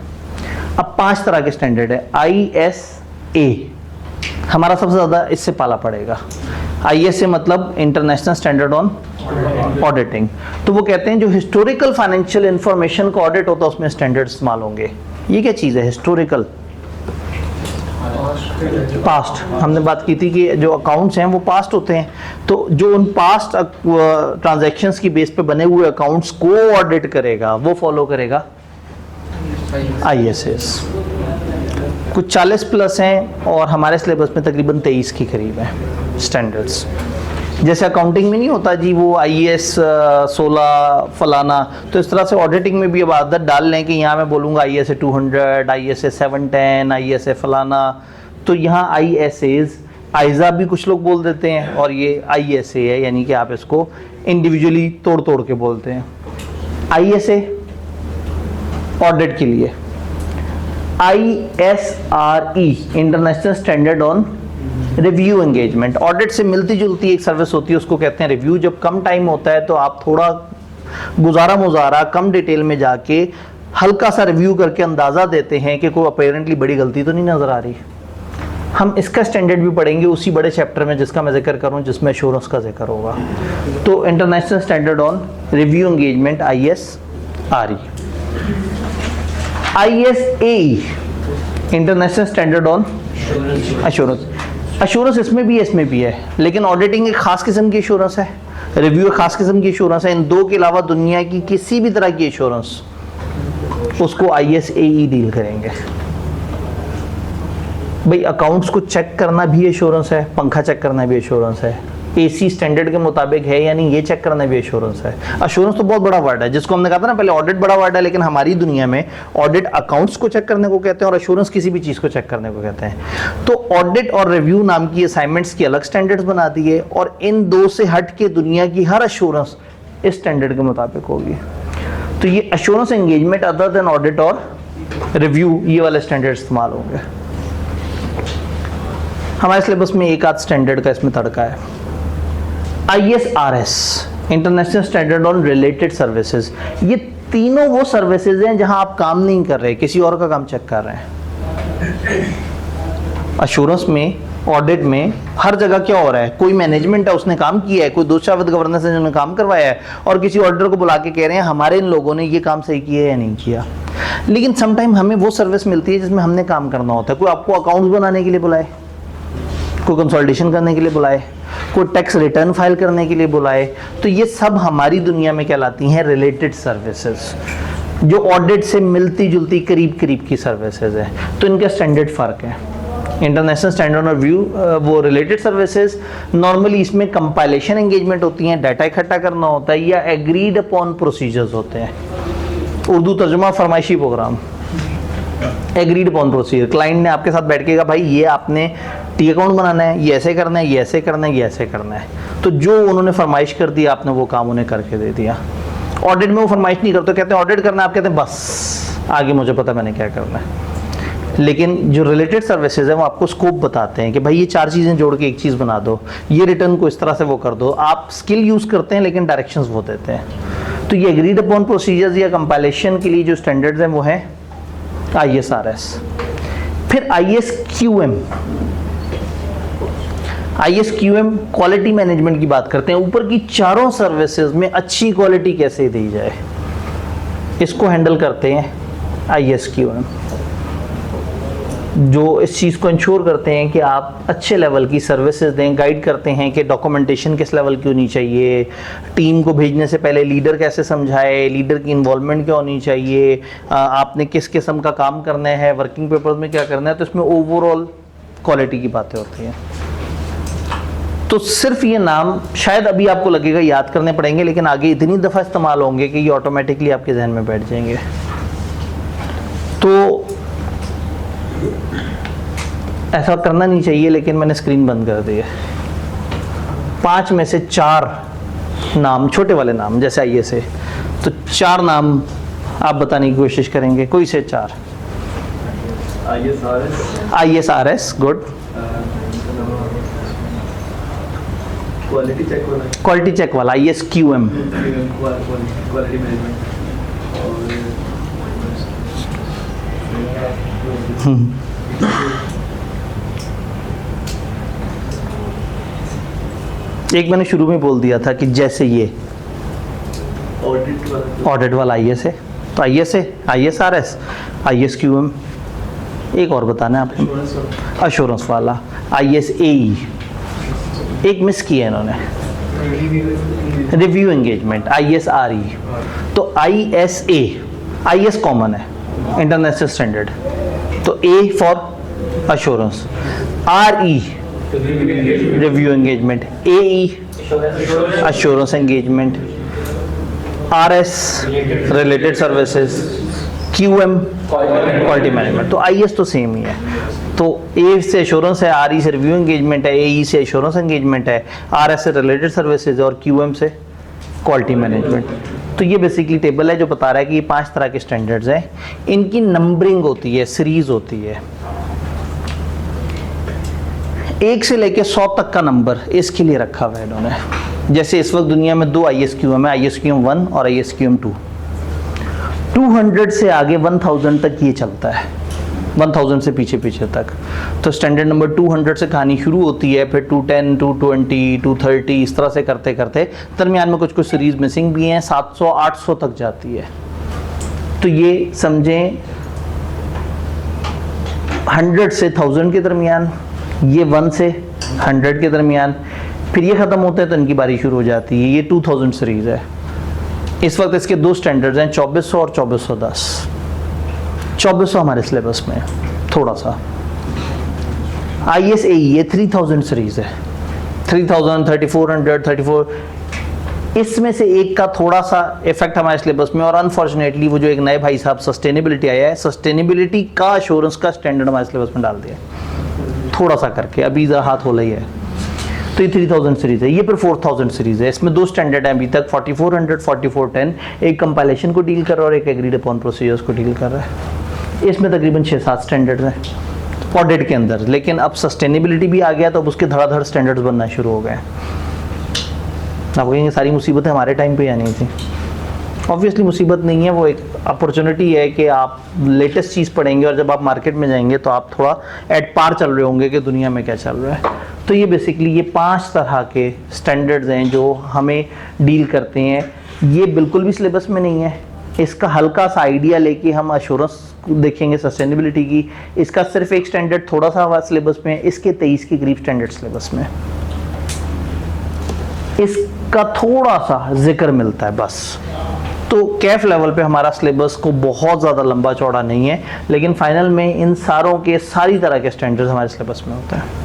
अब 5 तरह के स्टैंडर्ड है। ISA हमारा सबसे ज़्यादा इससे पाला पड़ेगा। ISA मतलब इंटरनेशनल स्टैंडर्ड ऑन ऑडिटिंग। तो वो कहते हैं जो हिस्टोरिकल फाइनेंशियल इंफॉर्मेशन का ऑडिट होता है उसमें स्टैंडर्ड इस्तेमाल होंगे। ये क्या चीज़ है हिस्टोरिकल? पास्ट। हमने बात की थी कि जो अकाउंट्स हैं वो पास्ट होते हैं, तो जो उन पास्ट ट्रांजैक्शंस की बेस पे बने हुए अकाउंट्स को ऑडिट करेगा वो फॉलो करेगा ISAs। कुछ 40 प्लस हैं और हमारे सिलेबस में तकरीबन 23 के करीब हैं स्टैंडर्ड्स। जैसे अकाउंटिंग में नहीं होता जी वो IAS 16 फलाना, तो इस तरह से ऑडिटिंग में भी अब आदत डाल लें कि यहाँ मैं बोलूँगा ISA 200, ISA 710, ISA फलाना। तो यहाँ ISAs, ISA भी कुछ लोग बोल देते हैं, और ये ISA है, यानी कि आप इसको इंडिविजुअली तोड़ तोड़ के बोलते हैं। ISA ऑडिट के लिए, ISRE international standard on review engagement, audit से मिलती जुलती एक सर्विस होती है, उसको कहते हैं रिव्यू। जब कम टाइम होता है तो आप थोड़ा गुजारा मुजारा कम डिटेल में जाके हल्का सा रिव्यू करके अंदाज़ा देते हैं कि कोई अपेरेंटली बड़ी गलती तो नहीं नज़र आ रही। हम इसका स्टैंडर्ड भी पढ़ेंगे उसी बड़े चैप्टर में जिसका मैं जिक्र करूं, जिसमें एश्योरेंस का जिक्र होगा। तो international standard on review engagement ISRE। ISAE international standard on assurance. Assurance इसमें भी है, लेकिन ऑडिटिंग एक खास किस्म की एश्योरेंस है, रिव्यू एक खास किस्म की एश्योरेंस है। इन दो के अलावा दुनिया की किसी भी तरह की एश्योरेंस उसको ISAE डील करेंगे। भाई अकाउंट्स को चेक करना भी एश्योरेंस है, पंखा चेक करना भी एश्योरेंस है, AC स्टैंडर्ड के मुताबिक है यानी ये चेक करना भी एश्योरेंस है। एश्योरेंस तो बहुत बड़ा वर्ड है, जिसको हमने कहा था ना पहले ऑडिट बड़ा वर्ड है, लेकिन हमारी दुनिया में ऑडिट अकाउंट्स को चेक करने को कहते हैं और एश्योरेंस किसी भी चीज़ को चेक करने को कहते हैं। तो ऑडिट और रिव्यू नाम की असाइनमेंट्स की अलग स्टैंडर्ड्स बना दिए, और इन दो से हट के दुनिया की हर एश्योरेंस इस स्टैंडर्ड के मुताबिक होगी। तो ये assurance engagement other than audit और रिव्यू, ये वाले स्टैंडर्ड इस्तेमाल होंगे। हमारे सिलेबस में एक आध स्टैंडर्ड का इसमें तड़का है। ISRS international standard on related services. ये तीनों वो सर्विसेज हैं जहां आप काम नहीं कर रहे, किसी और का काम चेक कर रहे हैं। अश्योरेंस में, ऑडिट में, हर जगह क्या हो रहा है, कोई मैनेजमेंट है उसने काम किया है, कोई दोषा विद गवर्नेंस है जिन्होंने काम करवाया है, और किसी ऑडिटर को बुला के कह रहे हैं हमारे इन लोगों ने ये काम सही किया है या नहीं किया। लेकिन समटाइम हमें वो सर्विस मिलती है जिसमें हमने काम करना होता है। कोई आपको अकाउंट्स बनाने के लिए बुलाए, कोई कंसल्टेशन करने के लिए बुलाए, कोई टैक्स रिटर्न फाइल करने के लिए बुलाए, तो ये सब हमारी दुनिया में कहलाती हैं रिलेटेड सर्विसेज, जो ऑडिट से मिलती जुलती करीब करीब की सर्विसेज है। तो इनका स्टैंडर्ड फ़र्क है। इंटरनेशनल स्टैंडर्ड और व्यू वो रिलेटेड सर्विसेज, नॉर्मली इसमें कंपाइलेशन एंगेजमेंट होती हैं, डाटा इकट्ठा करना होता है, या एग्रीड अपॉन प्रोसीजर्स होते हैं। उर्दू तर्जुमा फरमाइशी program, agreed upon procedure. Client ने आपके साथ बैठ के कहा भाई ये आपने टी अकाउंट बनाना है, ये ऐसे करना है, ये ऐसे करना है, ये ऐसे करना है, तो जो उन्होंने फरमाइश कर दी आपने वो काम उन्हें करके दे दिया। ऑडिट में वो फरमाइश नहीं करते, कहते हैं ऑडिट करना है, आप कहते हैं बस आगे मुझे पता मैंने क्या करना है। लेकिन जो रिलेटेड सर्विसेज है वो आपको स्कोप बताते हैं कि भाई ये 4 चीज़ें जोड़ के एक चीज़ बना दो, ये रिटर्न को इस तरह से वो कर दो। आप स्किल यूज़ करते हैं लेकिन डायरेक्शंस वो देते हैं। तो ये एग्रीड अपॉन प्रोसीजर्स या कंपाइलेशन के लिए जो स्टैंडर्ड्स हैं वो है ISRS। फिर ISQM। ISQM क्वालिटी मैनेजमेंट की बात करते हैं, ऊपर की चारों सर्विसेज में अच्छी क्वालिटी कैसे दी जाए, इसको हैंडल करते हैं ISQM, जो इस चीज़ को इंश्योर करते हैं कि आप अच्छे लेवल की सर्विसेज दें, गाइड करते हैं कि डॉक्यूमेंटेशन किस लेवल की होनी चाहिए, टीम को भेजने से पहले लीडर कैसे समझाए, लीडर की इन्वॉल्वमेंट क्या होनी चाहिए, आपने किस किस्म का काम करना है, वर्किंग पेपर्स में क्या करना है। तो इसमें ओवरऑल क्वालिटी की बातें होती हैं। तो सिर्फ ये नाम शायद अभी आपको लगेगा याद करने पड़ेंगे, लेकिन आगे इतनी दफ़ा इस्तेमाल होंगे कि ये ऑटोमेटिकली आपके जहन में बैठ जाएंगे। तो ऐसा करना नहीं चाहिए, लेकिन मैंने स्क्रीन बंद कर दी है। 5 में से 4 नाम, छोटे वाले नाम जैसे ISA, तो 4 नाम आप बताने की कोशिश करेंगे, कोई से 4। ISRS गुड, क्वालिटी चेक वाला ISQM, क्वालिटी मैनेजमेंट, एक मैंने शुरू में बोल दिया था कि जैसे ये ऑडिट वाला IS है, तो ISA, ISRS, ISQM, एक और बताना है आपको, अश्योरेंस वाला ISAE, एक मिस किया है इन्होंने, रिव्यू एंगेजमेंट ISRE। तो ISA, IS कॉमन है, इंटरनेशनल स्टैंडर्ड, तो A for assurance, RE review engagement, AE assurance engagement, RS related services, QM quality management. तो IS तो सेम ही है। तो A से एश्योरेंस है, RE से रिव्यू एंगेजमेंट है, AE से एश्योरेंस एंगेजमेंट है, RS से रिलेटेड सर्विसेज और QM से क्वालिटी मैनेजमेंट। तो ये बेसिकली टेबल है जो बता रहा है कि ये 5 तरह के स्टैंडर्ड्स हैं, इनकी नंबरिंग होती है, सीरीज होती है, 1 से लेके 100 तक का नंबर इसके लिए रखा हुआ है इन्होंने। जैसे इस वक्त दुनिया में 2 ISQM है, ISQM 1 और ISQM 2। 200 से आगे 1000 तक ये चलता है, 1000 से पीछे पीछे तक। तो स्टैंडर्ड नंबर 200 से कहानी शुरू होती है, फिर 210, 220, 230, इस तरह से करते करते दरमियान में कुछ कुछ सीरीज मिसिंग भी हैं, 700, 800 तक जाती है। तो ये समझें 100 से 1000 के दरमियान, ये 1 से 100 के दरमियान, फिर ये ख़त्म होता है तो इनकी बारी शुरू हो जाती है। ये 2000 सीरीज़ है। इस वक्त इसके 2 स्टैंडर्ड्स हैं, 2400 और 2410। 2400 हमारे सिलेबस में थोड़ा सा। ISAE ये 3000 सीरीज़ है, 3000, 3400, 34। इसमें से एक का थोड़ा सा इफेक्ट हमारे सिलेबस में, और अनफॉर्चुनेटली वो जो एक नए भाई साहब सस्टेनेबिलिटी आया है, सस्टेनेबिलिटी का एश्योरेंस का स्टैंडर्ड हमारे सिलेबस में डाल दिया थोड़ा सा करके, अभी ज़रा हाथ हो रही है। तो ये 3000 सीरीज़ है। ये फिर 4000 सीरीज़ है। इसमें 2 स्टैंडर्ड हैं अभी तक, 4400, 4410। एक कंपाइलेशन को डील कर रहा है और एक एग्रीड अपॉन प्रोसीजर्स को डील कर रहा है। इसमें तकरीबन 6-7 स्टैंडर्ड्स हैं ऑडिट के अंदर। लेकिन अब सस्टेनेबिलिटी भी आ गया तो अब उसके धड़ाधड़ स्टैंडर्ड्स बनना शुरू हो गए। आप कहेंगे सारी मुसीबतें हमारे टाइम पे आनी थी। ऑब्वियसली मुसीबत नहीं है, वो एक अपॉर्चुनिटी है कि आप लेटेस्ट चीज़ पढ़ेंगे और जब आप मार्केट में जाएंगे तो आप थोड़ा एट पार चल रहे होंगे कि दुनिया में क्या चल रहा है। तो ये बेसिकली ये 5 तरह के स्टैंडर्ड्स हैं जो हमें डील करते हैं। ये बिल्कुल भी सिलेबस में नहीं है, इसका हल्का सा आइडिया लेके हम एश्योरेंस देखेंगे सस्टेनेबिलिटी की। इसका सिर्फ एक स्टैंडर्ड थोड़ा सा सिलेबस में है, इसके 23 के करीब स्टैंडर्ड सिलेबस में, इसका थोड़ा सा जिक्र मिलता है बस। तो कैफ लेवल पे हमारा सिलेबस को बहुत ज़्यादा लंबा चौड़ा नहीं है, लेकिन फाइनल में इन सारों के सारी तरह के स्टैंडर्ड्स हमारे सिलेबस में होते हैं।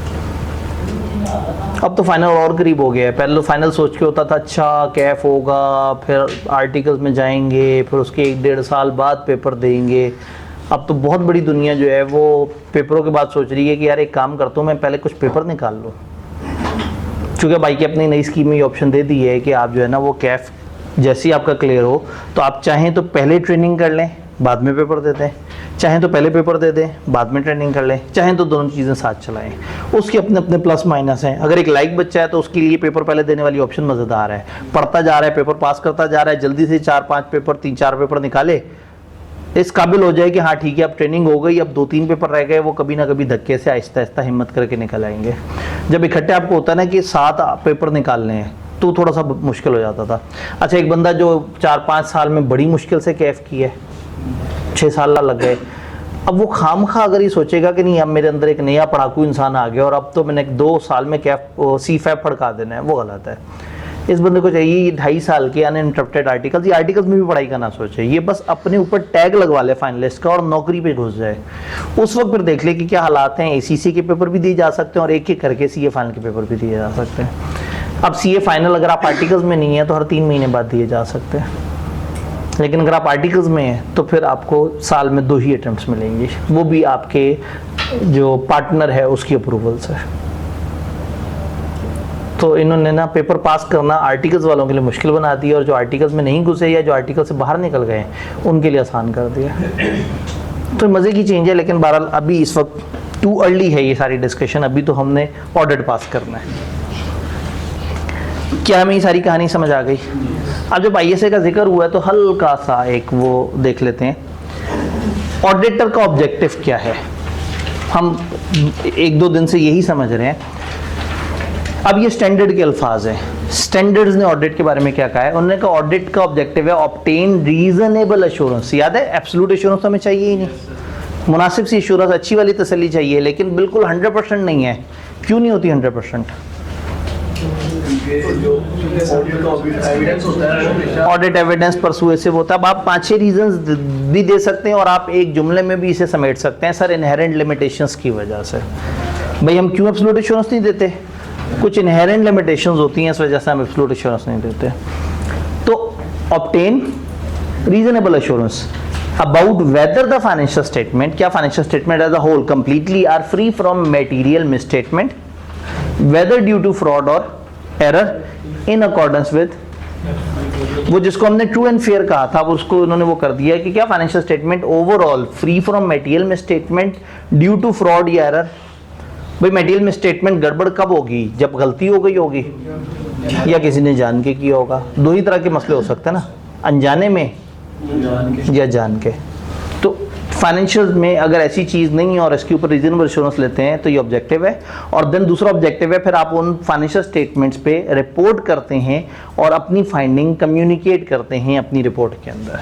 अब तो फाइनल और करीब हो गया है, पहले तो फाइनल सोच के होता था अच्छा कैफ होगा, फिर आर्टिकल्स में जाएंगे, फिर उसके 1-1.5 साल बाद पेपर देंगे। अब तो बहुत बड़ी दुनिया जो है वो पेपरों के बाद सोच रही है कि यार एक काम करता हूँ, मैं पहले कुछ पेपर निकाल लूँ। चूँकि बाइक अपनी नई स्कीम में ये ऑप्शन दे दी है कि आप जो है ना वो कैफ जैसे ही आपका क्लियर हो तो आप चाहें तो पहले ट्रेनिंग कर लें बाद में पेपर दे दें, चाहें तो पहले पेपर दे दें बाद में ट्रेनिंग कर लें, चाहें तो दोनों चीज़ें साथ चलाएं। उसके अपने अपने प्लस माइनस हैं। अगर एक लाइक बच्चा है तो उसके लिए पेपर पहले देने वाली ऑप्शन मज़ेदार है, पढ़ता जा रहा है, पेपर पास करता जा रहा है, जल्दी से 4-5 पेपर 3-4 पेपर निकाले, इस काबिल हो जाए कि हाँ ठीक है अब ट्रेनिंग हो गई, अब 2-3 पेपर रह गए, वो कभी ना कभी धक्के से आहिस्ता आहिस्ता हिम्मत करके निकल आएंगे। जब इकट्ठे आपको होता है ना कि 7 पेपर निकालने हैं तो थोड़ा सा मुश्किल हो जाता था। अच्छा, एक बंदा जो 4-5 साल में बड़ी मुश्किल से कैफ की है, 6 साल लग गए, अब वो खामखा अगर ये सोचेगा कि नहीं अब मेरे अंदर एक नया पढ़ाकू इंसान आ गया और अब तो मैंने 2 साल में कैफ CFAP फड़का देना है, वो गलत है। इस बंदे को चाहिए ये 2.5 साल के अनइंटरप्टेड आर्टिकल्स, ये आर्टिकल्स में भी पढ़ाई का ना सोचे, ये बस अपने ऊपर टैग लगवा ले फाइनलिस्ट का और नौकरी पे घुस जाए। उस वक्त फिर देख ले कि क्या हालात हैं। ACC के पेपर भी दिए जा सकते हैं और एक एक करके CA फाइनल के पेपर भी दिए जा सकते हैं। अब CA फाइनल अगर आप आर्टिकल्स में नहीं है तो हर 3 महीने बाद दिए जा सकते हैं, लेकिन अगर आप आर्टिकल्स में हैं तो फिर आपको साल में 2 ही अटेम्प्ट्स मिलेंगे, वो भी आपके जो पार्टनर है उसकी अप्रूवल से। तो इन्होंने ना पेपर पास करना आर्टिकल्स वालों के लिए मुश्किल बना दिया और जो आर्टिकल्स में नहीं घुसे या जो आर्टिकल से बाहर निकल गए उनके लिए आसान कर दिया। तो मज़े की चेंज है, लेकिन बहरहाल अभी इस वक्त टू अर्ली है ये सारी डिस्कशन, अभी तो हमने ऑडिट पास करना है। क्या हमें ये सारी कहानी समझ आ गई? अब जब ISA का जिक्र हुआ है तो हल्का सा एक वो देख लेते हैं, ऑडिटर का ऑब्जेक्टिव क्या है। हम 1-2 दिन से यही समझ रहे हैं। अब ये स्टैंडर्ड के अल्फाज हैं। स्टैंडर्ड्स ने ऑडिट के बारे में क्या कहा है? उन्होंने कहा ऑडिट का ऑब्जेक्टिव है ऑब्टेन रीजनेबल एश्योरेंस। याद है, एब्सोल्यूट एश्योरेंस हमें चाहिए ही नहीं, मुनासिब सी एश्योरेंस, अच्छी वाली तसल्ली चाहिए, लेकिन बिल्कुल 100% नहीं है। क्यों नहीं होती 100%? ऑडिट एविडेंस परसुएसिव होता है। अब आप 5-6 रीजंस भी दे सकते हैं और आप एक जुमले में भी इसे समेट सकते हैं, सर इनहेरेंट लिमिटेशंस की वजह से। भाई हम क्यों एब्सोल्यूट एश्योरेंस नहीं देते? कुछ इनहेरेंट लिमिटेशंस होती हैं, इस वजह से हम एब्सोल्यूट एश्योरेंस नहीं देते। तो obtain reasonable assurance about whether the financial statement, क्या financial statement as a whole completely are free from material misstatement, whether due to fraud और एरर इन अकॉर्डेंस विद, वो जिसको हमने ट्रू एंड फेयर कहा था उसको उन्होंने वो कर दिया कि क्या financial statement overall free from material misstatement due to fraud या एरर। भाई मटेरियल मिसस्टेटमेंट गड़बड़ कब होगी? जब गलती हो गई होगी या किसी ने जान के किया होगा। 2 ही तरह के मसले हो सकते हैं ना, अनजाने में या जान के। तो फाइनेंशियल में अगर ऐसी चीज़ नहीं है और इसके ऊपर रीजनेबल एश्योरेंस लेते हैं तो ये ऑब्जेक्टिव है। और देन दूसरा ऑब्जेक्टिव है, फिर आप उन फाइनेंशियल स्टेटमेंट्स पे रिपोर्ट करते हैं और अपनी फाइंडिंग कम्युनिकेट करते हैं अपनी रिपोर्ट के अंदर।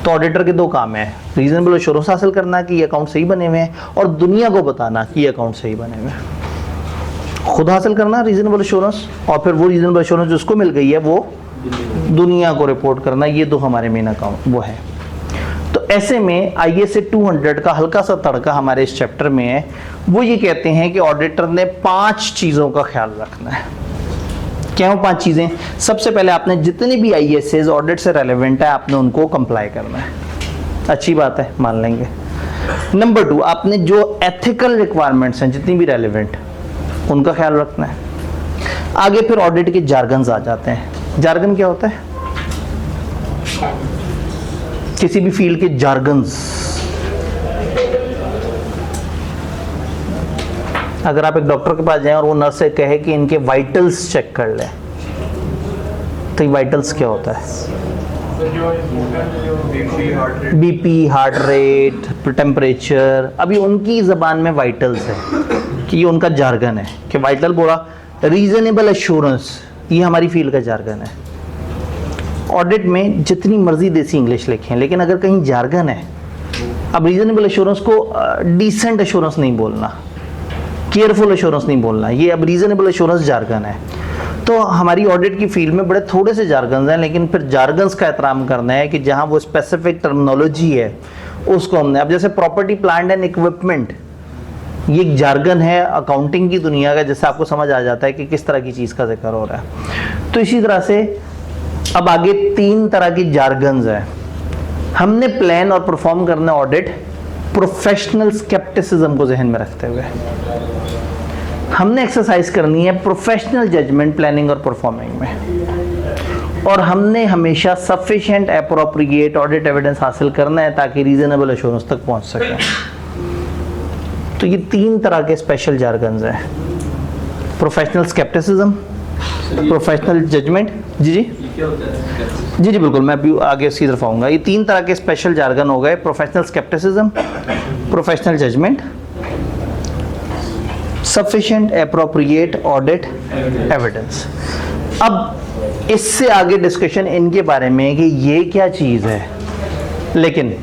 तो ऑडिटर के 2 काम है, रीजनेबल एश्योरेंस हासिल करना कि ये अकाउंट सही बने हुए हैं और दुनिया को बताना कि ये अकाउंट सही बने हुए हैं। खुद हासिल करना रीजनेबल एश्योरेंस और फिर वो रीजनेबल एश्योरेंस जिसको मिल गई है वो दुनिया को रिपोर्ट करना, ये 2 हमारे मेन अकाउंट वो है। तो ऐसे में ISA 200 का हल्का सा तड़का हमारे इस चैप्टर में है। वो ये कहते हैं कि ऑडिटर ने 5 चीज़ों का ख्याल रखना है। क्या वो 5 चीज़ें? सबसे पहले आपने जितने भी ISAs ऑडिट से रेलेवेंट है आपने उनको कंप्लाई करना है। अच्छी बात है, मान लेंगे। नंबर 2, आपने जो एथिकल रिक्वायरमेंट्स हैं जितनी भी रेलेवेंट उनका ख्याल रखना है। आगे फिर ऑडिट के जार्गन्स आ जाते हैं। जार्गन क्या होता है? किसी भी फील्ड के जार्गन्स। अगर आप एक डॉक्टर के पास जाएं और वो नर्स से कहे कि इनके वाइटल्स चेक कर लें, तो ये वाइटल्स क्या होता है? जो इम्पोर्टेंट जो BP heart rate BP, heart rate, temperature, अभी उनकी ज़बान में वाइटल्स है कि ये उनका जार्गन है कि वाइटल बोला, रीजनेबल एश्योरेंस ये हमारी फील्ड का जार्गन है। ऑडिट में जितनी मर्जी देसी इंग्लिश लिखें, लेकिन अगर कहीं जार्गन है, अब रीजनेबल एश्योरेंस को डिसेंट एश्योरेंस नहीं बोलना, केयरफुल एश्योरेंस नहीं बोलना, ये अब रीजनेबल एश्योरेंस जार्गन है। तो हमारी ऑडिट की फील्ड में बड़े थोड़े से जार्गन्स हैं, लेकिन फिर जार्गन्स का एहतराम करना है कि जहां वो स्पेसिफिक टर्मिनोलॉजी है उसको हमने, अब जैसे प्रॉपर्टी प्लांट एंड इक्विपमेंट, ये एक जार्गन है अकाउंटिंग की दुनिया का, जिससे आपको समझ आ जाता है कि किस तरह की चीज़ का जिक्र हो रहा है। तो इसी तरह से अब आगे 3 तरह की जार्गन्स हैं। हमने प्लान और परफॉर्म करना ऑडिट प्रोफेशनल स्केप्टिसिज्म को जहन में रखते हुए, हमने एक्सरसाइज करनी है प्रोफेशनल जजमेंट प्लानिंग और परफॉर्मिंग में, और हमने हमेशा सफिशिएंट एप्रोप्रिएट ऑडिट एविडेंस हासिल करना है ताकि रीजनेबल एश्योरेंस तक पहुंच सकें। तो ये 3 तरह के स्पेशल जार्गन्स हैं, प्रोफेशनल स्केप्टिसिज्म, प्रोफेशनल जजमेंट। जी जी जी जी बिल्कुल, मैं अभी आगे इसी तरफ आऊँगा। ये 3 तरह के स्पेशल जार्गन हो गए, professional scepticism, professional judgement, sufficient appropriate audit evidence. अब इससे आगे डिस्कशन इनके बारे में है कि ये क्या चीज़ है, लेकिन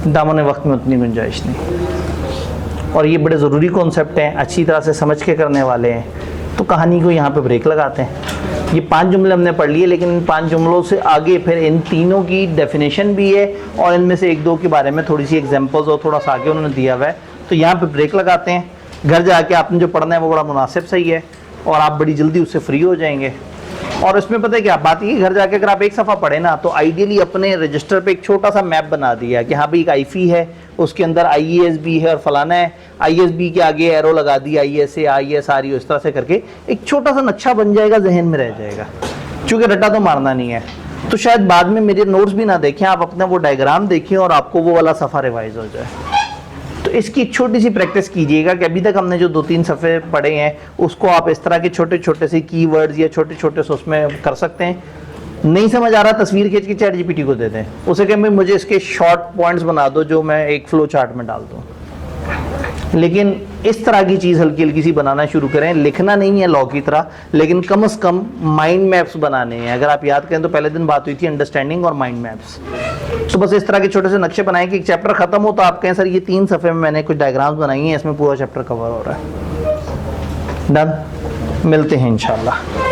दामन वक्त में उतनी गुंजाइश नहीं, और ये बड़े ज़रूरी कॉन्सेप्ट हैं, अच्छी तरह से समझ के करने वाले हैं। तो कहानी को यहाँ पे ब्रेक लगाते हैं। ये 5 जुमले हमने पढ़ लिए, लेकिन इन 5 जुमलों से आगे फिर इन तीनों की डेफिनेशन भी है, और इनमें से 1-2 के बारे में थोड़ी सी एग्जांपल्स और थोड़ा सा आगे उन्होंने दिया हुआ है। तो यहाँ पे ब्रेक लगाते हैं। घर जाके आपने जो पढ़ना है वो बड़ा मुनासिब सही है, और आप बड़ी जल्दी उससे फ्री हो जाएंगे। और इसमें पता है क्या बात, ये घर जाके अगर आप एक सफ़ा पढ़े ना, तो आइडियली अपने रजिस्टर पे एक छोटा सा मैप बना दिया कि हाँ भाई एक आईफी है, उसके अंदर IASB है और फलाना है, ISB के आगे एरो लगा दी, ISA ISRE, इस तरह से करके एक छोटा सा नक्शा बन जाएगा, जहन में रह जाएगा। चूँकि रट्टा तो मारना नहीं है, तो शायद बाद में मेरे नोट्स भी ना देखें, आप अपना वो डायग्राम देखें और आपको वो वाला सफ़ा रिवाइज हो जाए। तो इसकी एक छोटी सी प्रैक्टिस कीजिएगा कि अभी तक हमने जो 2-3 सफ़े पढ़े हैं उसको आप इस तरह के छोटे छोटे से कीवर्ड्स या छोटे छोटे से उसमें कर सकते हैं। नहीं समझ आ रहा, तस्वीर खींच के चैट GPT को दे दें, उसे कहें भाई मुझे इसके शॉर्ट पॉइंट्स बना दो जो मैं एक फ्लो चार्ट में डाल दूँ। लेकिन इस तरह की चीज़ हल्की हल्की सी बनाना शुरू करें, लिखना नहीं है लॉ की तरह, लेकिन कम से कम माइंड मैप्स बनाने हैं। अगर आप याद करें तो पहले दिन बात हुई थी अंडरस्टैंडिंग और माइंड मैप्स। तो बस इस तरह के छोटे से नक्शे बनाएं कि एक चैप्टर खत्म हो तो आप कहें सर ये 3 सफ़े में मैंने कुछ डायग्राम्स बनाई हैं, इसमें पूरा चैप्टर कवर हो रहा है। डन, मिलते हैं इंशाल्लाह।